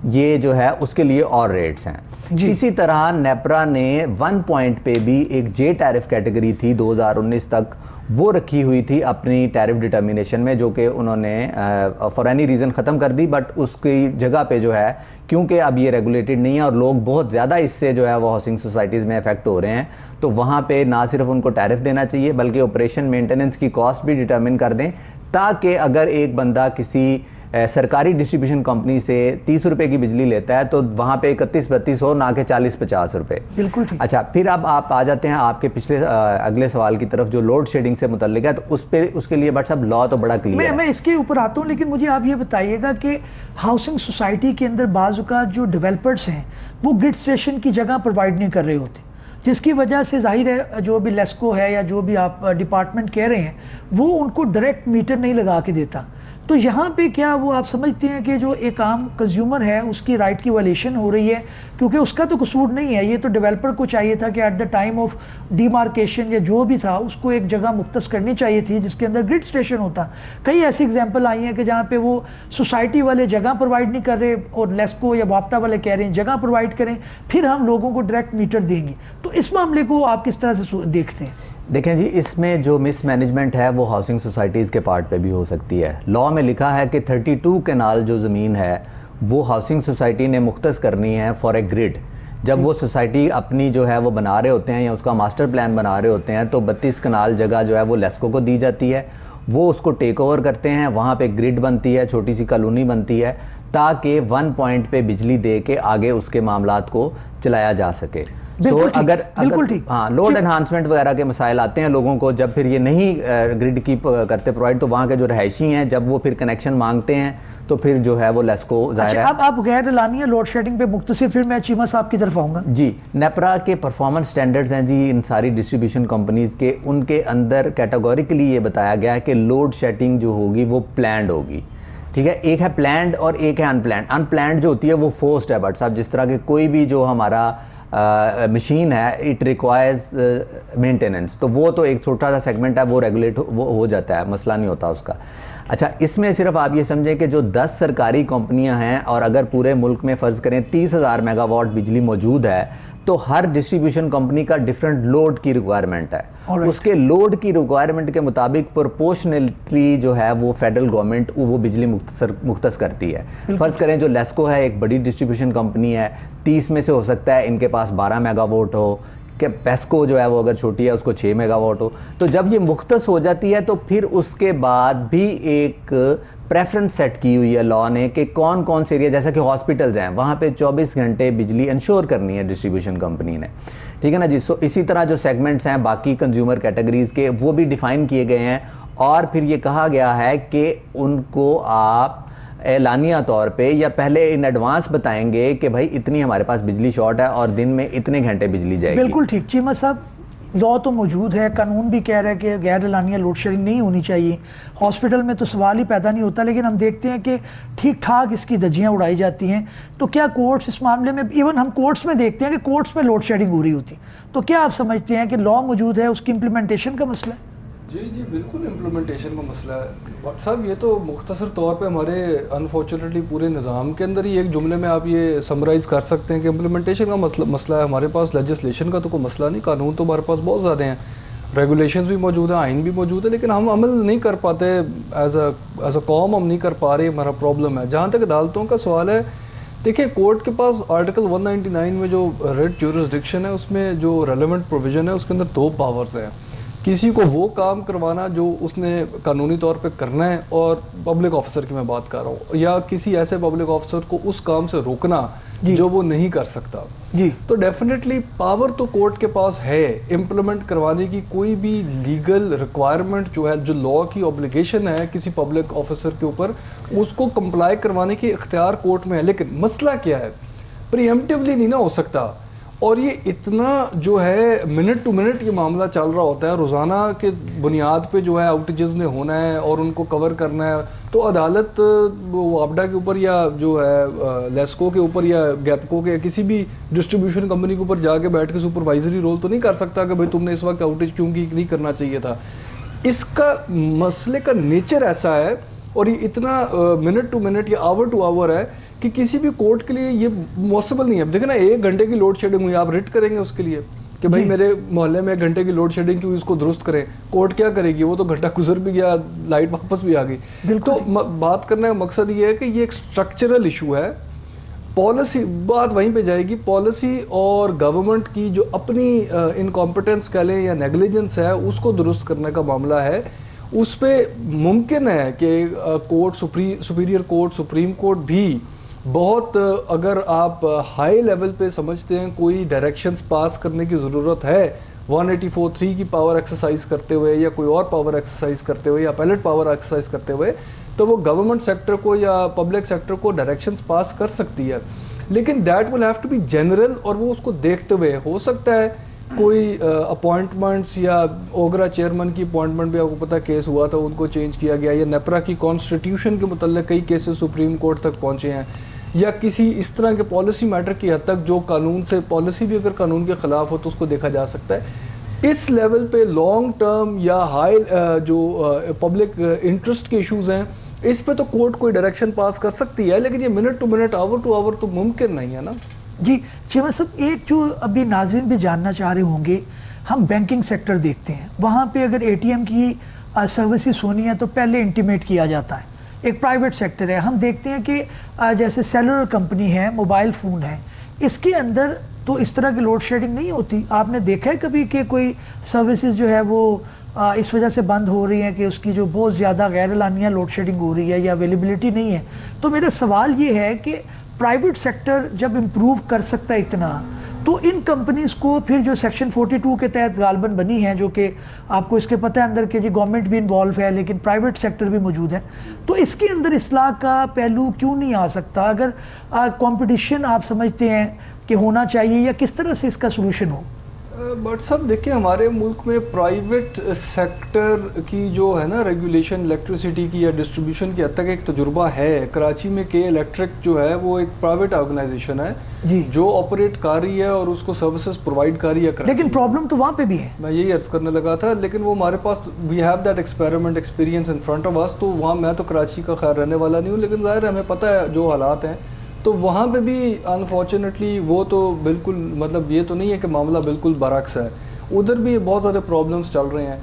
ये जो है उसके लिए और रेट्स हैं। इसी तरह नेपरा ने 1 पॉइंट पे भी एक जे टैरिफ कैटेगरी थी 2019 तक, वो रखी हुई थी अपनी टैरिफ डिटर्मिनेशन में, जो कि उन्होंने फॉर एनी रीज़न ख़त्म कर दी। बट उसकी जगह पे जो है, क्योंकि अब ये रेगुलेटेड नहीं है और लोग बहुत ज़्यादा इससे जो है वो हाउसिंग सोसाइटीज़ में इफेक्ट हो रहे हैं, तो वहाँ पे ना सिर्फ उनको टैरिफ देना चाहिए बल्कि ऑपरेशन मेंटेनेंस की कॉस्ट भी डिटर्मिन कर दें, ताकि अगर एक बंदा किसी सरकारी डिस्ट्रीब्यूशन कंपनी से 30 रुपए की बिजली लेता है तो वहाँ पे 31-32 हो, ना कि 40-50 रुपए। बिल्कुल ठीक। अच्छा, फिर अब आप आ जाते हैं आपके पिछले अगले सवाल की तरफ जो लोड शेडिंग से मुतल्लिक है, तो उस पे उसके लिए बट साहब लॉ तो बड़ा क्लियर है। मैं इसके ऊपर आता हूँ, लेकिन मुझे आप ये बताइएगा कि हाउसिंग सोसाइटी के अंदर बाज़ औक़ात जो डेवलपर्स हैं वो ग्रिड स्टेशन की जगह प्रोवाइड नहीं कर रहे होते, जिसकी वजह से जाहिर है जो भी लेस्को है या जो भी आप डिपार्टमेंट कह रहे हैं वो उनको डायरेक्ट मीटर नहीं लगा के देता। तो यहाँ पे क्या वो आप समझते हैं कि जो एक आम कंज्यूमर है उसकी राइट की वायलेशन हो रही है, क्योंकि उसका तो कसूर नहीं है, ये तो डेवलपर को चाहिए था कि at the time of demarcation या जो भी था उसको एक जगह मुख्तस करनी चाहिए थी जिसके अंदर ग्रिड स्टेशन होता। कई ऐसी एग्जांपल आई हैं कि जहाँ पे वो सोसाइटी वाले जगह प्रोवाइड नहीं कर रहे और लेस्को या वाप्टा वाले कह रहे हैं जगह प्रोवाइड करें, फिर हम लोगों को डायरेक्ट मीटर देंगे। तो इस मामले को आप किस तरह से देखते हैं? देखें जी, इसमें जो मिसमैनेजमेंट है वो हाउसिंग सोसाइटीज़ के पार्ट पे भी हो सकती है। लॉ में लिखा है कि 32 कनाल जो ज़मीन है वो हाउसिंग सोसाइटी ने मुख्तस करनी है फॉर ए ग्रिड, जब वो सोसाइटी अपनी जो है वो बना रहे होते हैं या उसका मास्टर प्लान बना रहे होते हैं, तो 32 कनाल जगह जो है वो लेस्को को दी जाती है, वो उसको टेक ओवर करते हैं, वहाँ पे ग्रिड बनती है, छोटी सी कॉलोनी बनती है, ताकि 1 पॉइंट पे बिजली दे के आगे उसके मामलात को चलाया जा सके। बिल्कुल ठीक, अगर बिल्कुल ठीक। हाँ, लोड एनहांसमेंट वगैरह के मसाइल आते हैं लोगों को, जब फिर ये नहीं ग्रिड की करते प्रोवाइड, तो वहाँ के जो रहायशी हैं जब वो फिर कनेक्शन मांगते हैं तो फिर जो है वो लेस्को जाहिर है। अब आप गैर एलानिया लोड शेडिंग पे मुख्तसर, फिर मैं चीमा साहब की तरफ आऊँगा। जी, नेपरा के परफॉर्मेंस स्टैंडर्ड्स हैं जी इन सारी डिस्ट्रीब्यूशन कंपनीज के, उनके अंदर कैटेगोरिकली ये बताया गया है कि लोड शेडिंग जो होगी वो प्लान्ड होगी। ठीक है, एक है प्लान्ड और एक है अनप्लान्ड। अनप्लान्ड जो होती है वो फोर्स्ड है, बट साहब जिस तरह के कोई भी जो हमारा मशीन है इट रिक्वायर्स मेंटेनेंस, तो वो तो एक छोटा सा सेगमेंट है, वो रेगुलेट हो जाता है, मसला नहीं होता उसका। अच्छा, इसमें सिर्फ आप ये समझें कि जो 10 सरकारी कंपनियां हैं और अगर पूरे मुल्क में फ़र्ज़ करें 30,000 मेगावाट बिजली मौजूद है, तो हर डिस्ट्रीब्यूशन कंपनी का डिफरेंट लोड की रिक्वायरमेंट है। उसके लोड की रिक्वायरमेंट के मुताबिक प्रोपोर्शनली जो है वो फेडरल गवर्नमेंट वो बिजली मुख्तस करती है। फ़र्ज़ करें जो लेस्को है एक बड़ी डिस्ट्रीब्यूशन कंपनी है, 30 में से हो सकता है इनके पास 12 मेगावाट हो, कि पेस्को जो है वो अगर छोटी है उसको 6 मेगावाट हो। तो जब ये मुख्तस हो जाती है तो फिर उसके बाद भी एक प्रेफरेंस सेट की हुई है लॉ ने कि कौन कौन से एरिया, जैसा कि हॉस्पिटल्स हैं वहाँ पे 24 घंटे बिजली इंश्योर करनी है डिस्ट्रीब्यूशन कंपनी ने। ठीक है ना जी। सो इसी तरह जो सेगमेंट्स हैं बाकी कंज्यूमर कैटेगरीज के वो भी डिफाइन किए गए हैं, और फिर ये कहा गया है कि उनको आप एलानिया तौर पे या पहले इन एडवांस बताएंगे कि भाई इतनी हमारे पास बिजली शॉर्ट है और दिन में इतने घंटे बिजली जाएगी। बिल्कुल ठीक चीमा साहब, लॉ तो मौजूद है, कानून भी कह रहा है कि गैर एलानिया लोड शेडिंग नहीं होनी चाहिए, हॉस्पिटल में तो सवाल ही पैदा नहीं होता, लेकिन हम देखते हैं कि ठीक ठाक इसकी धज्जियाँ उड़ाई जाती हैं। तो क्या कोर्ट्स इस मामले में, इवन हम कोर्ट्स में देखते हैं कि कोर्ट्स में लोड शेडिंग हो रही होती, तो क्या आप समझते हैं कि लॉ मौजूद है उसकी इम्प्लीमेंटेशन का मसला है? जी बिल्कुल इम्प्लीमेंटेशन का मसला है बट साहब, ये तो मुख्तसर तौर पे हमारे अनफॉर्चुनेटली पूरे निज़ाम के अंदर ही एक जुमले में आप ये समराइज़ कर सकते हैं कि इम्प्लीमेंटेशन का मसला है। हमारे पास लेजिस्लेशन का तो कोई मसला नहीं, कानून तो हमारे पास बहुत ज़्यादा हैं, रेगुलेशंस भी मौजूद हैं, आइन भी मौजूद है, लेकिन हम अमल नहीं कर पाते, एज अ कौम हम नहीं कर पा रहे, हमारा प्रॉब्लम है। जहाँ तक अदालतों का सवाल है, देखिए कोर्ट के पास आर्टिकल 199 में जो रेट ज्यूरिसडिक्शन है उसमें जो रेलेवेंट प्रोविजन है उसके अंदर 2 पावर्स हैं। किसी को वो काम करवाना जो उसने कानूनी तौर पे करना है, और पब्लिक ऑफिसर की मैं बात कर रहा हूँ, या किसी ऐसे पब्लिक ऑफिसर को उस काम से रोकना जो वो नहीं कर सकता जी। तो डेफिनेटली पावर तो कोर्ट के पास है, इम्प्लीमेंट करवाने की कोई भी लीगल रिक्वायरमेंट जो है, जो लॉ की ऑब्लिगेशन है किसी पब्लिक ऑफिसर के ऊपर, उसको कंप्लाई करवाने की इख्तियार कोर्ट में है। लेकिन मसला क्या है, प्रीएम्प्टिवली नहीं ना हो सकता, और ये इतना जो है मिनट टू मिनट ये मामला चल रहा होता है, रोज़ाना के बुनियाद पे जो है आउटेजेस ने होना है और उनको कवर करना है। तो अदालत वापडा के ऊपर या जो है लेस्को के ऊपर या गैपको के किसी भी डिस्ट्रीब्यूशन कंपनी के ऊपर जाके बैठ के सुपरवाइजरी रोल तो नहीं कर सकता कि भाई तुमने इस वक्त आउटेज क्यों की, नहीं करना चाहिए था। इसका मसले का नेचर ऐसा है और ये इतना मिनट टू मिनट या आवर टू आवर है कि किसी भी कोर्ट के लिए ये पॉसिबल नहीं है। अब देखो ना, 1 घंटे की लोड शेडिंग हुई, आप रिट करेंगे उसके लिए कि भाई मेरे मोहल्ले में 1 घंटे की लोड शेडिंग क्यों, इसको दुरुस्त करें। कोर्ट क्या करेगी, वो तो घंटा गुजर भी गया, लाइट वापस भी आ गई। तो बात करने का मकसद ये है कि ये एक स्ट्रक्चरल इशू है, पॉलिसी बात वहीं पे जाएगी, पॉलिसी और गवर्नमेंट की जो अपनी इनकॉम्पिटेंस कह लें या नेग्लिजेंस है उसको दुरुस्त करने का मामला है। उस पर मुमकिन है कि court, superior court, supreme court भी बहुत, अगर आप हाई लेवल पे समझते हैं कोई डायरेक्शंस पास करने की ज़रूरत है 184(3) की पावर एक्सरसाइज करते हुए या कोई और पावर एक्सरसाइज करते हुए या पैलेट पावर एक्सरसाइज करते हुए, तो वो गवर्नमेंट सेक्टर को या पब्लिक सेक्टर को डायरेक्शंस पास कर सकती है। लेकिन that will have to be general, और वो उसको देखते हुए हो सकता है कोई अपॉइंटमेंट्स या ओगरा चेयरमैन की अपॉइंटमेंट भी आपको पता केस हुआ था, उनको चेंज किया गया, या नेपरा की कॉन्स्टिट्यूशन के मुतल्लिक़ कई केसेस सुप्रीम कोर्ट तक पहुँचे हैं, या किसी इस तरह के पॉलिसी मैटर की हद तक जो कानून से, पॉलिसी भी अगर कानून के ख़िलाफ़ हो तो उसको देखा जा सकता है। इस लेवल पे लॉन्ग टर्म या हाई जो पब्लिक इंटरेस्ट के इश्यूज़ हैं, इस पे तो कोर्ट कोई डायरेक्शन पास कर सकती है, लेकिन ये minute to minute, hour to hour तो मुमकिन नहीं है ना जी। चीमा साहब, एक जो अभी नाज़रीन भी जानना चाह रहे होंगे, हम बैंकिंग सेक्टर देखते हैं, वहाँ पे अगर ATM की सर्विसेज होनी है तो पहले इंटीमेट किया जाता है, एक प्राइवेट सेक्टर है। हम देखते हैं कि जैसे सेलुलर कंपनी है, मोबाइल फ़ोन है, इसके अंदर तो इस तरह की लोड शेडिंग नहीं होती। आपने देखा है कभी कि कोई सर्विसेज जो है वो इस वजह से बंद हो रही हैं कि उसकी जो बहुत ज़्यादा गैर लानिया लोड शेडिंग हो रही है या अवेलेबिलिटी नहीं है? तो मेरा सवाल ये है कि प्राइवेट सेक्टर जब इम्प्रूव कर सकता है इतना, तो इन कंपनीज़ को फिर जो सेक्शन 42 के तहत गालबन बनी है, जो कि आपको इसके पता है अंदर के जी गवर्नमेंट भी इन्वॉल्व है लेकिन प्राइवेट सेक्टर भी मौजूद है, तो इसके अंदर इस्लाह का पहलू क्यों नहीं आ सकता? अगर कंपटीशन आप समझते हैं कि होना चाहिए, या किस तरह से इसका सोल्यूशन हो? बट सब देखिए, हमारे मुल्क में प्राइवेट सेक्टर की जो है ना रेगुलेशन इलेक्ट्रिसिटी की या डिस्ट्रीब्यूशन की हद तक एक तजुर्बा है। कराची में के इलेक्ट्रिक जो है वो एक प्राइवेट ऑर्गेनाइजेशन है जी, जो ऑपरेट कर रही है और उसको सर्विसेज प्रोवाइड कर रही है। लेकिन प्रॉब्लम तो वहाँ पे भी है। मैं यही अर्ज करने लगा था, लेकिन वो हमारे पास we have that experiment experience in front of us. तो वहाँ मैं तो कराची का खैर रहने वाला नहीं हूँ, लेकिन ज़ाहिर है हमें पता है जो हालात हैं। तो वहाँ पे भी अनफॉर्चुनेटली वो तो बिल्कुल, मतलब ये तो नहीं है कि मामला बिल्कुल बरक्स है, उधर भी बहुत सारे प्रॉब्लम्स चल रहे हैं।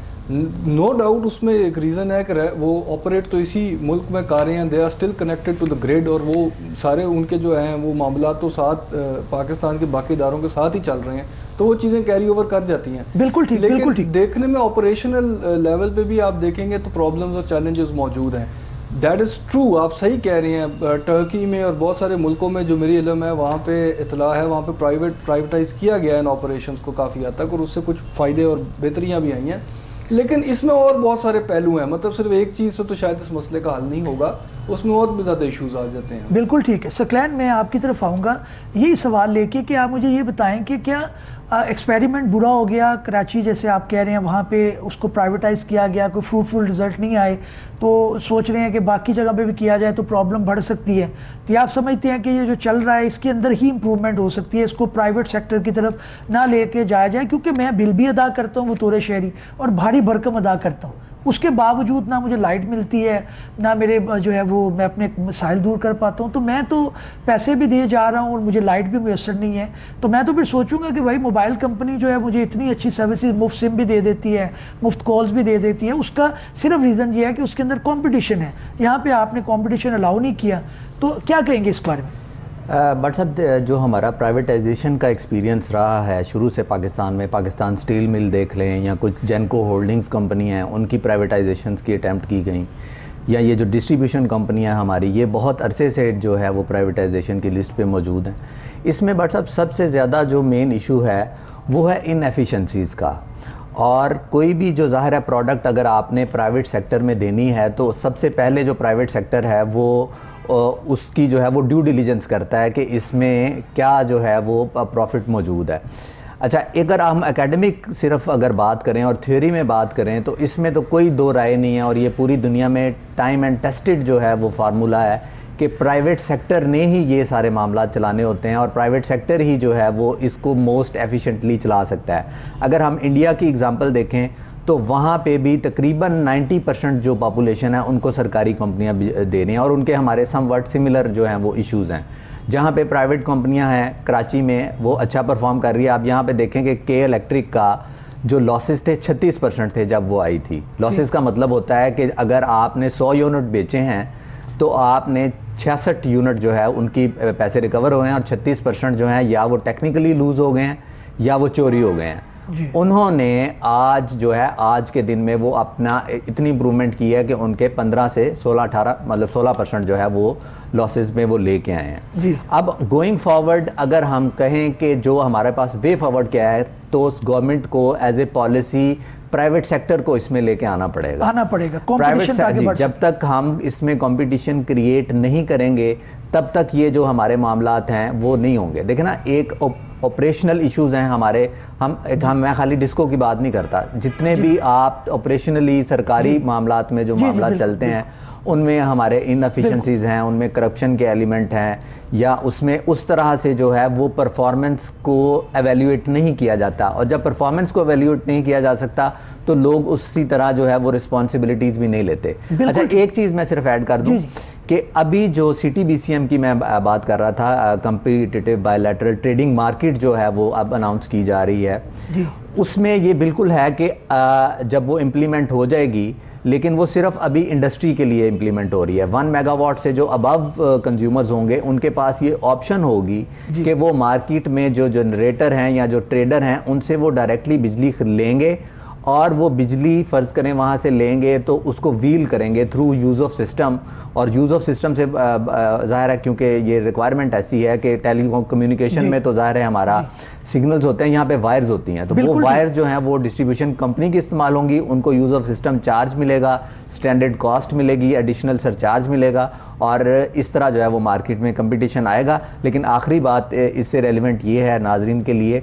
नो डाउट उसमें एक रीज़न है कि वो ऑपरेट तो इसी मुल्क में कर रहे हैं, they are still connected to the grid, और वो सारे उनके जो हैं वो मामला तो साथ पाकिस्तान के बाकी इदारों के साथ ही चल रहे हैं, तो वो चीज़ें कैरी ओवर कर जाती हैं। बिल्कुल ठीक, लेकिन बिल्कुल ठीक। देखने में ऑपरेशनल लेवल पे भी आप देखेंगे तो प्रॉब्लम्स और चैलेंजेस मौजूद हैं। दैट इज़ ट्रू, आप सही कह रही हैं। टर्की में और बहुत सारे मुल्कों में जो मेरी इल्म है वहाँ पे इतला है, वहाँ पे प्राइवेटाइज़ किया गया है इन ऑपरेशंस को काफ़ी हद तक, और उससे कुछ फ़ायदे और बेहतरियाँ भी आई हैं। लेकिन इसमें और बहुत सारे पहलू हैं, मतलब सिर्फ एक चीज़ से तो शायद इस मसले का हल नहीं होगा, उसमें और भी ज़्यादा इशूज़ आ जाते हैं। बिल्कुल ठीक है। सकलैन, मैं आपकी तरफ आऊँगा यही सवाल लेके कि आप मुझे ये बताएं कि क्या एक्सपेरिमेंट बुरा हो गया? कराची जैसे आप कह रहे हैं वहाँ पे उसको प्राइवेटाइज़ किया गया, कोई फ्रूटफुल रिजल्ट नहीं आए, तो सोच रहे हैं कि बाकी जगह पे भी किया जाए तो प्रॉब्लम बढ़ सकती है। तो आप समझते हैं कि ये जो चल रहा है इसके अंदर ही इम्प्रूवमेंट हो सकती है, इसको प्राइवेट सेक्टर की तरफ ना लेके जाया जाए? क्योंकि मैं बिल भी अदा करता हूँ बतौर शहरी और भारी भरकम अदा करता हूँ, उसके बावजूद ना मुझे लाइट मिलती है, ना मेरे जो है वो मैं अपने मसाइल दूर कर पाता हूँ। तो मैं तो पैसे भी दिए जा रहा हूँ और मुझे लाइट भी मुयसर नहीं है। तो मैं तो फिर सोचूंगा कि भाई मोबाइल कंपनी जो है मुझे इतनी अच्छी सर्विसेज, मुफ्त सिम भी दे देती है, मुफ्त कॉल्स भी दे देती है, उसका सिर्फ रीज़न ये है कि उसके अंदर कॉम्पिटिशन है। यहाँ पर आपने कॉम्पिटिशन अलाउ नहीं किया, तो क्या कहेंगे इस बारे में? बट साहब, जो हमारा प्राइवेटाइजेशन का एक्सपीरियंस रहा है शुरू से पाकिस्तान में, पाकिस्तान स्टील मिल देख लें या कुछ जेनको होल्डिंग्स कंपनी हैं उनकी प्राइवेटाइजेशन की अटैम्प्ट की गई, या ये जो डिस्ट्रीब्यूशन कंपनियां हमारी, ये बहुत अरसे से जो है वो प्राइवेटाइजेशन की लिस्ट पे मौजूद हैं। इसमें बट साहब सबसे ज़्यादा जो मेन इशू है वो है इनएफिशिएंसीज़ का। और कोई भी जो ज़ाहिर है प्रोडक्ट अगर आपने प्राइवेट सेक्टर में देनी है तो सबसे पहले जो प्राइवेट सेक्टर है वो उसकी जो है वो ड्यू डिलीजेंस करता है कि इसमें क्या जो है वो प्रॉफिट मौजूद है। अच्छा, अगर हम एकेडमिक सिर्फ अगर बात करें और थ्योरी में बात करें तो इसमें तो कोई दो राय नहीं है, और ये पूरी दुनिया में टाइम एंड टेस्टेड जो है वो फार्मूला है कि प्राइवेट सेक्टर ने ही ये सारे मामला चलाने होते हैं और प्राइवेट सेक्टर ही जो है वो इसको मोस्ट एफिशिएंटली चला सकता है। अगर हम इंडिया की एग्जांपल देखें तो वहाँ पे भी तकरीबन 90% जो पॉपुलेशन है उनको सरकारी कंपनियाँ दे रही हैं, और उनके हमारे समवट सिमिलर जो हैं वो इश्यूज़ हैं। जहाँ पे प्राइवेट कंपनियाँ हैं कराची में वो अच्छा परफॉर्म कर रही है। आप यहाँ पे देखें कि के इलेक्ट्रिक का जो लॉसेस थे 36% थे जब वो आई थी। लॉसेस का मतलब होता है कि अगर आपने 100 यूनिट बेचे हैं तो आपने 66 यूनिट जो है उनकी पैसे रिकवर हुए हैं, और 36% जो हैं या वो टेक्निकली लूज़ हो गए हैं या वो चोरी हो गए हैं। उन्होंने आज जो है आज के दिन में वो अपना इतनी इम्प्रूवमेंट की है कि उनके 15 से 16-18 मतलब 16% जो है वो लॉसेस में वो लेके आए हैं जी। अब गोइंग फॉरवर्ड अगर हम कहें कि जो हमारे पास वे फॉरवर्ड क्या है, तो गवर्नमेंट को as a policy private sector को इसमें लेके आना पड़ेगा कंपटीशन ताकि बढ़ जब तक हम इसमें कंपटीशन क्रिएट नहीं करेंगे तब तक ये जो हमारे मामलात हैं वो नहीं होंगे। देखिए ना, एक ऑपरेशनल इश्यूज हैं हमारे, मैं खाली डिस्को की बात नहीं करता, जितने भी आप ऑपरेशनली सरकारी मामलात में जो मामला चलते हैं उनमें हमारे इनएफिशिएंसीज हैं, उनमें करप्शन के एलिमेंट हैं, या उसमें उस तरह से जो है वो परफॉर्मेंस को एवेल्यूएट नहीं किया जाता, और जब परफॉर्मेंस को एवेल्यूएट नहीं किया जा सकता तो लोग उसी तरह जो है वो रिस्पॉन्सिबिलिटीज़ भी नहीं लेते। अच्छा, एक चीज़ मैं सिर्फ ऐड कर दूं कि अभी जो CTBCM की मैं बात कर रहा था, कॉम्पिटिटिव बायलैटरल ट्रेडिंग मार्केट जो है वो अब अनाउंस की जा रही है, उसमें ये बिल्कुल है कि जब वो इम्प्लीमेंट हो जाएगी, लेकिन वो सिर्फ अभी इंडस्ट्री के लिए इम्प्लीमेंट हो रही है। 1 मेगावाट से जो अबव कंज्यूमर्स होंगे उनके पास ये ऑप्शन होगी कि वो मार्केट में जो जनरेटर हैं या जो ट्रेडर हैं उनसे वो डायरेक्टली बिजली लेंगे और वो बिजली फ़र्ज़ करें वहाँ से लेंगे तो उसको व्हील करेंगे थ्रू यूज़ ऑफ सिस्टम। और यूज़ ऑफ सिस्टम से ज़ाहिर है क्योंकि ये रिक्वायरमेंट ऐसी है कि टेलीकॉम कम्युनिकेशन में तो ज़ाहिर है हमारा सिग्नल्स होते हैं, यहाँ पे वायर्स होती हैं, तो वो वायर्स जो हैं वो डिस्ट्रीब्यूशन कंपनी की इस्तेमाल होंगी, उनको यूज़ ऑफ सिस्टम चार्ज मिलेगा, स्टैंडर्ड कॉस्ट मिलेगी, एडिशनल सरचार्ज मिलेगा और इस तरह जो है वो मार्केट में कंपटीशन आएगा। लेकिन आखिरी बात इससे रेलिवेंट ये है नाजरीन के लिए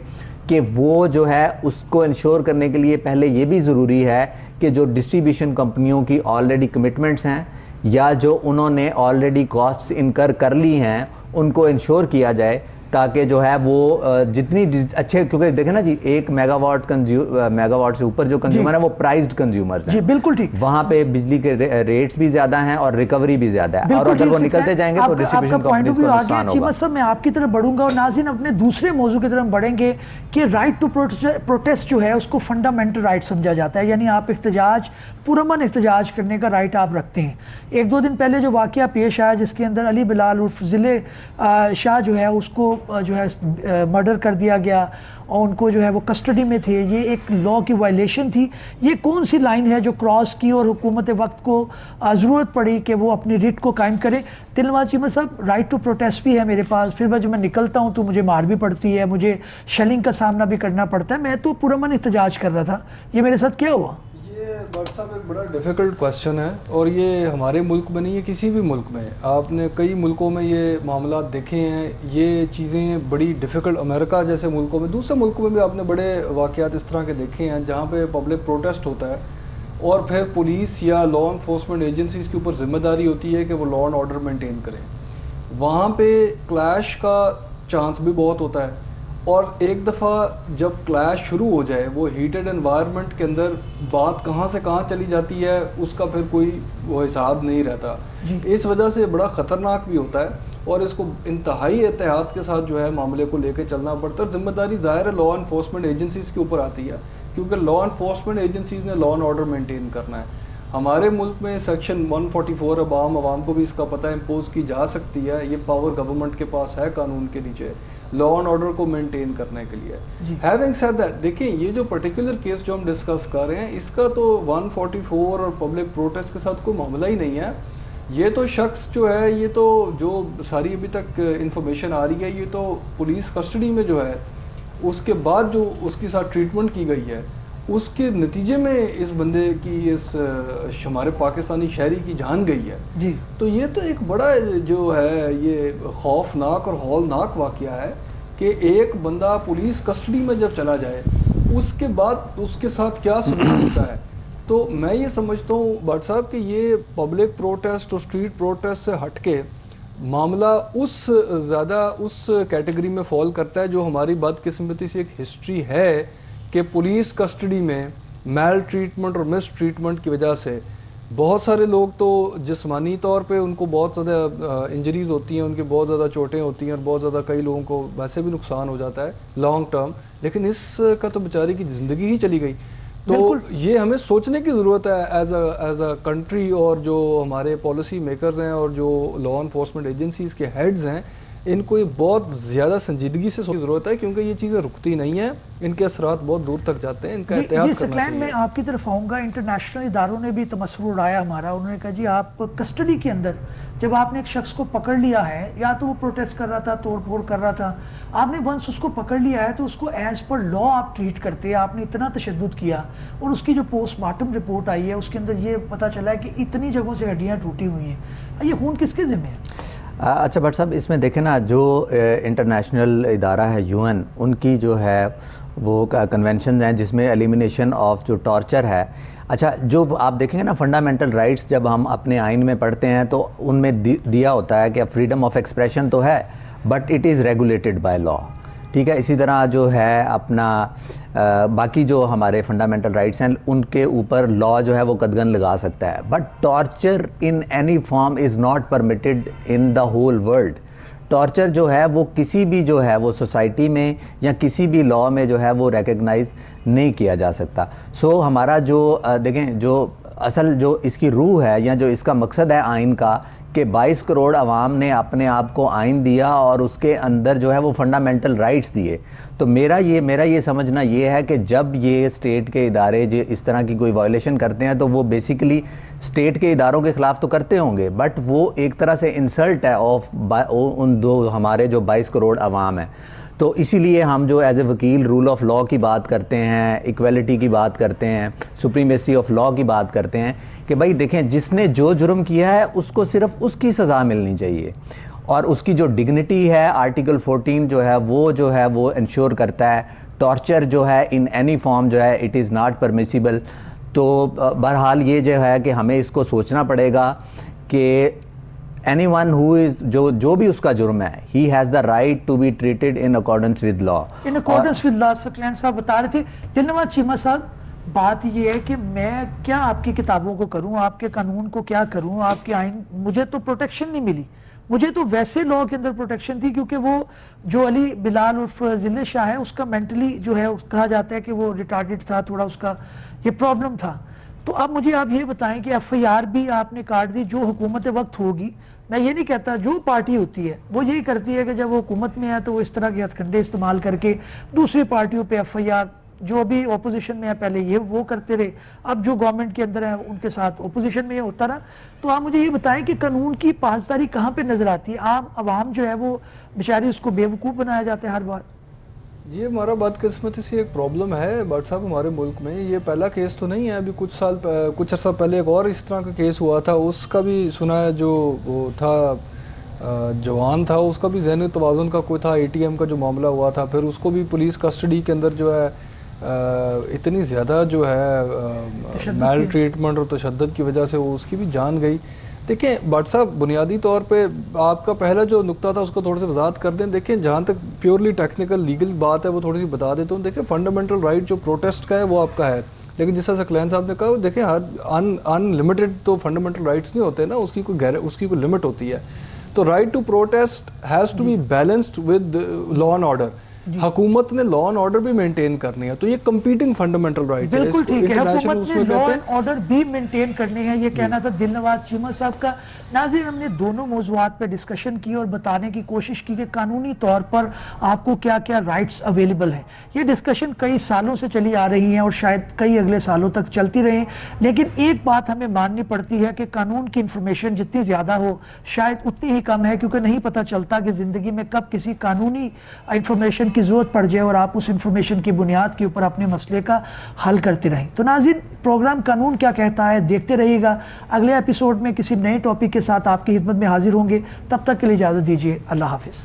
कि वो जो है उसको इंश्योर करने के लिए पहले ये भी ज़रूरी है कि जो डिस्ट्रीब्यूशन कंपनियों की ऑलरेडी कमिटमेंट्स हैं या जो उन्होंने ऑलरेडी कॉस्ट्स इनकर कर ली हैं उनको इंश्योर किया जाए ताकि जो है वो जितनी अच्छे, क्योंकि देखें ना जी 1 मेगावाट से ऊपर जो कंज्यूमर है वो प्राइज्ड कंज्यूमर्स हैं जी, बिल्कुल ठीक। वहाँ पे बिजली के रेट्स भी ज़्यादा हैं और रिकवरी भी ज़्यादा है और अगर वो निकलते जाएंगे तो डिस्ट्रीब्यूशन कंपनीज को नुकसान होगा। सब मैं आपकी तरफ बढ़ूंगा और नाज़रीन अपने दूसरे मौजू की तरफ बढ़ेंगे कि राइट टू प्रोटेस्ट जो है उसको फंडामेंटल राइट समझा जाता है, यानी आप इख्तिजाज पुरअमन एहतजाज करने का राइट आप रखते हैं। 1-2 दिन पहले जो वाक़या पेश आया जिसके अंदर अली बिलाल उर्फ ज़िले शाह जो है उसको जो है मर्डर कर दिया गया और उनको जो है वो कस्टडी में थे, ये एक लॉ की वायलेशन थी। ये कौन सी लाइन है जो क्रॉस की और हुकूमत वक्त को ज़रूरत पड़ी कि वो अपनी रिट को कायम करे? दिलनवाज चीमा साहब, राइट टू प्रोटेस्ट भी है मेरे पास, फिर जब मैं निकलता हूँ तो मुझे मार भी पड़ती है, मुझे शेलिंग का सामना भी करना पड़ता है, मैं तो पुरअमन एहतजाज कर रहा था, ये मेरे साथ क्या हुआ? ये भट्ट साहब एक बड़ा डिफ़िकल्ट क्वेश्चन है और ये हमारे मुल्क में नहीं है, किसी भी मुल्क में। आपने कई मुल्कों में ये मामला देखे हैं, ये चीज़ें बड़ी डिफ़िकल्ट, अमेरिका जैसे मुल्कों में, दूसरे मुल्कों में भी आपने बड़े वाक़यात इस तरह के देखे हैं जहाँ पे पब्लिक प्रोटेस्ट होता है और फिर पुलिस या लॉ इन्फोर्समेंट एजेंसीज़ के ऊपर ज़िम्मेदारी होती है कि वो लॉ एंड ऑर्डर मेंटेन करें। वहाँ पे क्लैश का चांस भी बहुत होता है और एक दफ़ा जब क्लैश शुरू हो जाए वो हीटेड एनवायरनमेंट के अंदर बात कहाँ से कहाँ चली जाती है उसका फिर कोई वो हिसाब नहीं रहता। इस वजह से बड़ा ख़तरनाक भी होता है और इसको इंतहाई एहतियात के साथ जो है मामले को लेकर चलना पड़ता है और ज़िम्मेदारी ज़ाहिर है लॉ इन्फोर्समेंट एजेंसीज़ के ऊपर आती है क्योंकि लॉ इन्फोर्समेंट एजेंसीज़ ने लॉ एंड ऑर्डर मेंटेन करना है। हमारे मुल्क में सेक्शन 144 अवाम को भी इसका पता इम्पोज की जा सकती है, ये पावर गवर्नमेंट के पास है कानून के नीचे लॉ एंड ऑर्डर को मेंटेन करने के लिए। हैविंग सेड दैट, देखिए ये जो पर्टिकुलर केस जो हम डिस्कस कर रहे हैं इसका तो 144 और पब्लिक प्रोटेस्ट के साथ कोई मामला ही नहीं है। ये तो शख्स जो है, ये तो जो सारी अभी तक इंफॉर्मेशन आ रही है, ये तो पुलिस कस्टडी में जो है उसके बाद जो उसके साथ ट्रीटमेंट की गई है उसके नतीजे में इस बंदे की, इस हमारे पाकिस्तानी शहरी की जान गई है जी। तो ये तो एक बड़ा जो है ये खौफनाक और हौलनाक वाक़या है कि एक बंदा पुलिस कस्टडी में जब चला जाए उसके बाद उसके साथ क्या सलूक होता है। तो मैं ये समझता हूँ भट्ट साहब कि ये पब्लिक प्रोटेस्ट और स्ट्रीट प्रोटेस्ट से हट के मामला उस ज़्यादा उस कैटेगरी में फॉल करता है जो हमारी बदकिस्मती से एक हिस्ट्री है कि पुलिस कस्टडी में मैल ट्रीटमेंट और मिस ट्रीटमेंट की वजह से बहुत सारे लोग तो जिस्मानी तौर पे उनको बहुत ज़्यादा इंजरीज़ होती हैं, उनकी बहुत ज़्यादा चोटें होती हैं और बहुत ज़्यादा कई लोगों को वैसे भी नुकसान हो जाता है लॉन्ग टर्म, लेकिन इसका तो बेचारी की ज़िंदगी ही चली गई। तो ये हमें सोचने की ज़रूरत है एज अ कंट्री और जो हमारे पॉलिसी मेकर्स हैं और जो लॉ इन्फोर्समेंट एजेंसीज़ के हेड्स हैं इनको ये बहुत ज़्यादा संजीदगी से सोचने की ज़रूरत है क्योंकि ये चीज़ें रुकती नहीं हैं, इनके असरात बहुत दूर तक जाते हैं, इनका एहतियात करना चाहिए। मैं आपकी तरफ आऊँगा, इंटरनेशनल इदारों ने भी तमस्सुर उड़ाया हमारा, उन्होंने कहा जी आप कस्टडी के अंदर जब आपने एक शख्स को पकड़ लिया है, या तो वो प्रोटेस्ट कर रहा था, तोड़ फोड़ कर रहा था, आपने वंस उसको पकड़ लिया है तो उसको एज पर लॉ आप ट्रीट करते हैं। आपने इतना तशद्दुद किया और उसकी जो पोस्टमार्टम रिपोर्ट आई है उसके अंदर ये पता चला है कि इतनी जगहों से हड्डियाँ टूटी हुई हैं, ये खून किसके ज़िम्मे है? अच्छा भट्ट साहब, इसमें देखें ना जो इंटरनेशनल इदारा है यूएन, उनकी जो है वो कन्वेंशन हैं जिसमें एलिमिनेशन ऑफ जो टॉर्चर है। अच्छा, जो आप देखेंगे ना फंडामेंटल राइट्स जब हम अपने आइन में पढ़ते हैं तो उनमें दिया होता है कि फ्रीडम ऑफ एक्सप्रेशन तो है but it is regulated by law, ठीक है। इसी तरह जो है अपना बाकी जो हमारे फंडामेंटल राइट्स हैं उनके ऊपर लॉ जो है वो कदगन लगा सकता है, but torture in any form is not permitted in the whole world. Torture जो है वो किसी भी जो है वो सोसाइटी में या किसी भी लॉ में जो है वो रिकग्नाइज नहीं किया जा सकता। सो हमारा जो देखें जो असल जो इसकी रूह है या जो इसका मकसद है आइन का कि 22 करोड़ आवाम ने अपने आप को आइन दिया और उसके अंदर जो है वो फंडामेंटल राइट्स दिए। तो मेरा ये समझना ये है कि जब ये स्टेट के इदारे जो इस तरह की कोई वायलेशन करते हैं तो वो बेसिकली स्टेट के इदारों के ख़िलाफ़ तो करते होंगे, बट वो एक तरह से इंसल्ट है ऑफ उन दो हमारे जो 22 करोड़ आवाम है। तो इसीलिए हम जो एज ए वकील रूल ऑफ लॉ की बात करते हैं, इक्वलिटी की बात करते हैं, सुप्रीमेसी ऑफ लॉ की बात करते हैं कि भाई देखें जिसने जो जुर्म किया है उसको सिर्फ उसकी सज़ा मिलनी चाहिए और उसकी जो डिग्निटी है आर्टिकल 14 जो है वो इंश्योर करता है। टॉर्चर जो है इन एनी फॉर्म जो है इट इज़ नॉट परमिसिबल। तो बहरहाल ये जो है कि हमें इसको सोचना पड़ेगा कि anyone who is जो भी उसका जुर्म है he has the right to be treated in accordance with law। In accordance with law Saqlain साहब बता रहे थे। दिलनवाज चीमा साहब, बात ये है कि मैं क्या आपकी किताबों को करूं, आपके कानून को क्या करूं, आपके आइन, मुझे तो प्रोटेक्शन नहीं मिली। मुझे तो वैसे लॉ के अंदर प्रोटेक्शन थी क्योंकि वो जो अली बिलाल उर्फ जिले शाह है उसका मेंटली जो है कहा जाता है कि वो रिटार्डेड था, थोड़ा उसका ये प्रॉब्लम था। तो अब मुझे आप ये बताएं कि FIR भी आपने काट दी। जो हुकूमत वक्त होगी, मैं ये नहीं कहता, जो पार्टी होती है वो यही करती है कि जब वो हुकूमत में है तो वो इस तरह के हथकंडे इस्तेमाल करके दूसरी पार्टियों पे FIR, जो अभी ऑपोजिशन में है पहले ये वो करते रहे, अब जो गवर्नमेंट के अंदर है उनके साथ ऑपोजिशन में ये होता रहा। तो आप मुझे ये बताएं कि कानून की पासदारी कहाँ पे नजर आती है? आम आवाम जो है वो बेचारी उसको बेवकूफ़ बनाया जाता है हर बार। ये हमारा बदकिस्मती सी एक प्रॉब्लम है बट साहब हमारे मुल्क में। ये पहला केस तो नहीं है, अभी कुछ अर्सा पहले एक और इस तरह का केस हुआ था, उसका भी सुना है। जो वो था जवान था उसका भी ज़हनी तवाज़ुन का कोई था, ATM का जो मामला हुआ था, फिर उसको भी पुलिस कस्टडी के अंदर जो है इतनी ज़्यादा जो है मैल ट्रीटमेंट और तशद्दुद की वजह से वो उसकी भी जान गई। देखें भट्ट साहब, बुनियादी तौर पे आपका पहला जो नुक्ता था उसको थोड़ा सा वजाहत कर दें। देखें जहाँ तक प्योरली टेक्निकल लीगल बात है वो थोड़ी सी बता देता हूँ। देखें फंडामेंटल राइट जो प्रोटेस्ट का है वो आपका है, लेकिन जिस तरह सकलैन साहब ने कहा, देखें हर अनलिमिटेड तो फंडामेंटल राइट्स नहीं होते ना, उसकी कोई लिमिट होती है। तो right to protest has to be balanced with law and order. हुकूमत ने लॉ एंड ऑर्डर भी मेंटेन करनी है, तो ये कंपीटिंग फंडामेंटल राइट्स है। बिल्कुल ठीक है, हुकूमत ने लॉ एंड ऑर्डर भी मेंटेन करने हैं, ये कहना था दिलनवाज चीमा साहब का। नाज़रीन, हमने दोनों मौज़ूआत पे डिस्कशन की और बताने की कोशिश की कि कानूनी तौर पर आपको क्या क्या राइट्स अवेलेबल हैं। ये डिस्कशन कई सालों से चली आ रही हैं और शायद कई अगले सालों तक चलती रहे, लेकिन एक बात हमें माननी पड़ती है कि कानून की इंफॉर्मेशन जितनी ज़्यादा हो शायद उतनी ही कम है, क्योंकि नहीं पता चलता कि ज़िंदगी में कब किसी कानूनी इंफॉर्मेशन की ज़रूरत पड़ जाए और आप उस इंफॉर्मेशन की बुनियाद के ऊपर अपने मसले का हल करते रहें। तो नाज़रीन, प्रोग्राम कानून क्या कहता है देखते रहिएगा। अगले एपिसोड में किसी नए टॉपिक के साथ आपकी खिदमत में हाजिर होंगे। तब तक के लिए इजाज़त दीजिए। अल्लाह हाफिज़।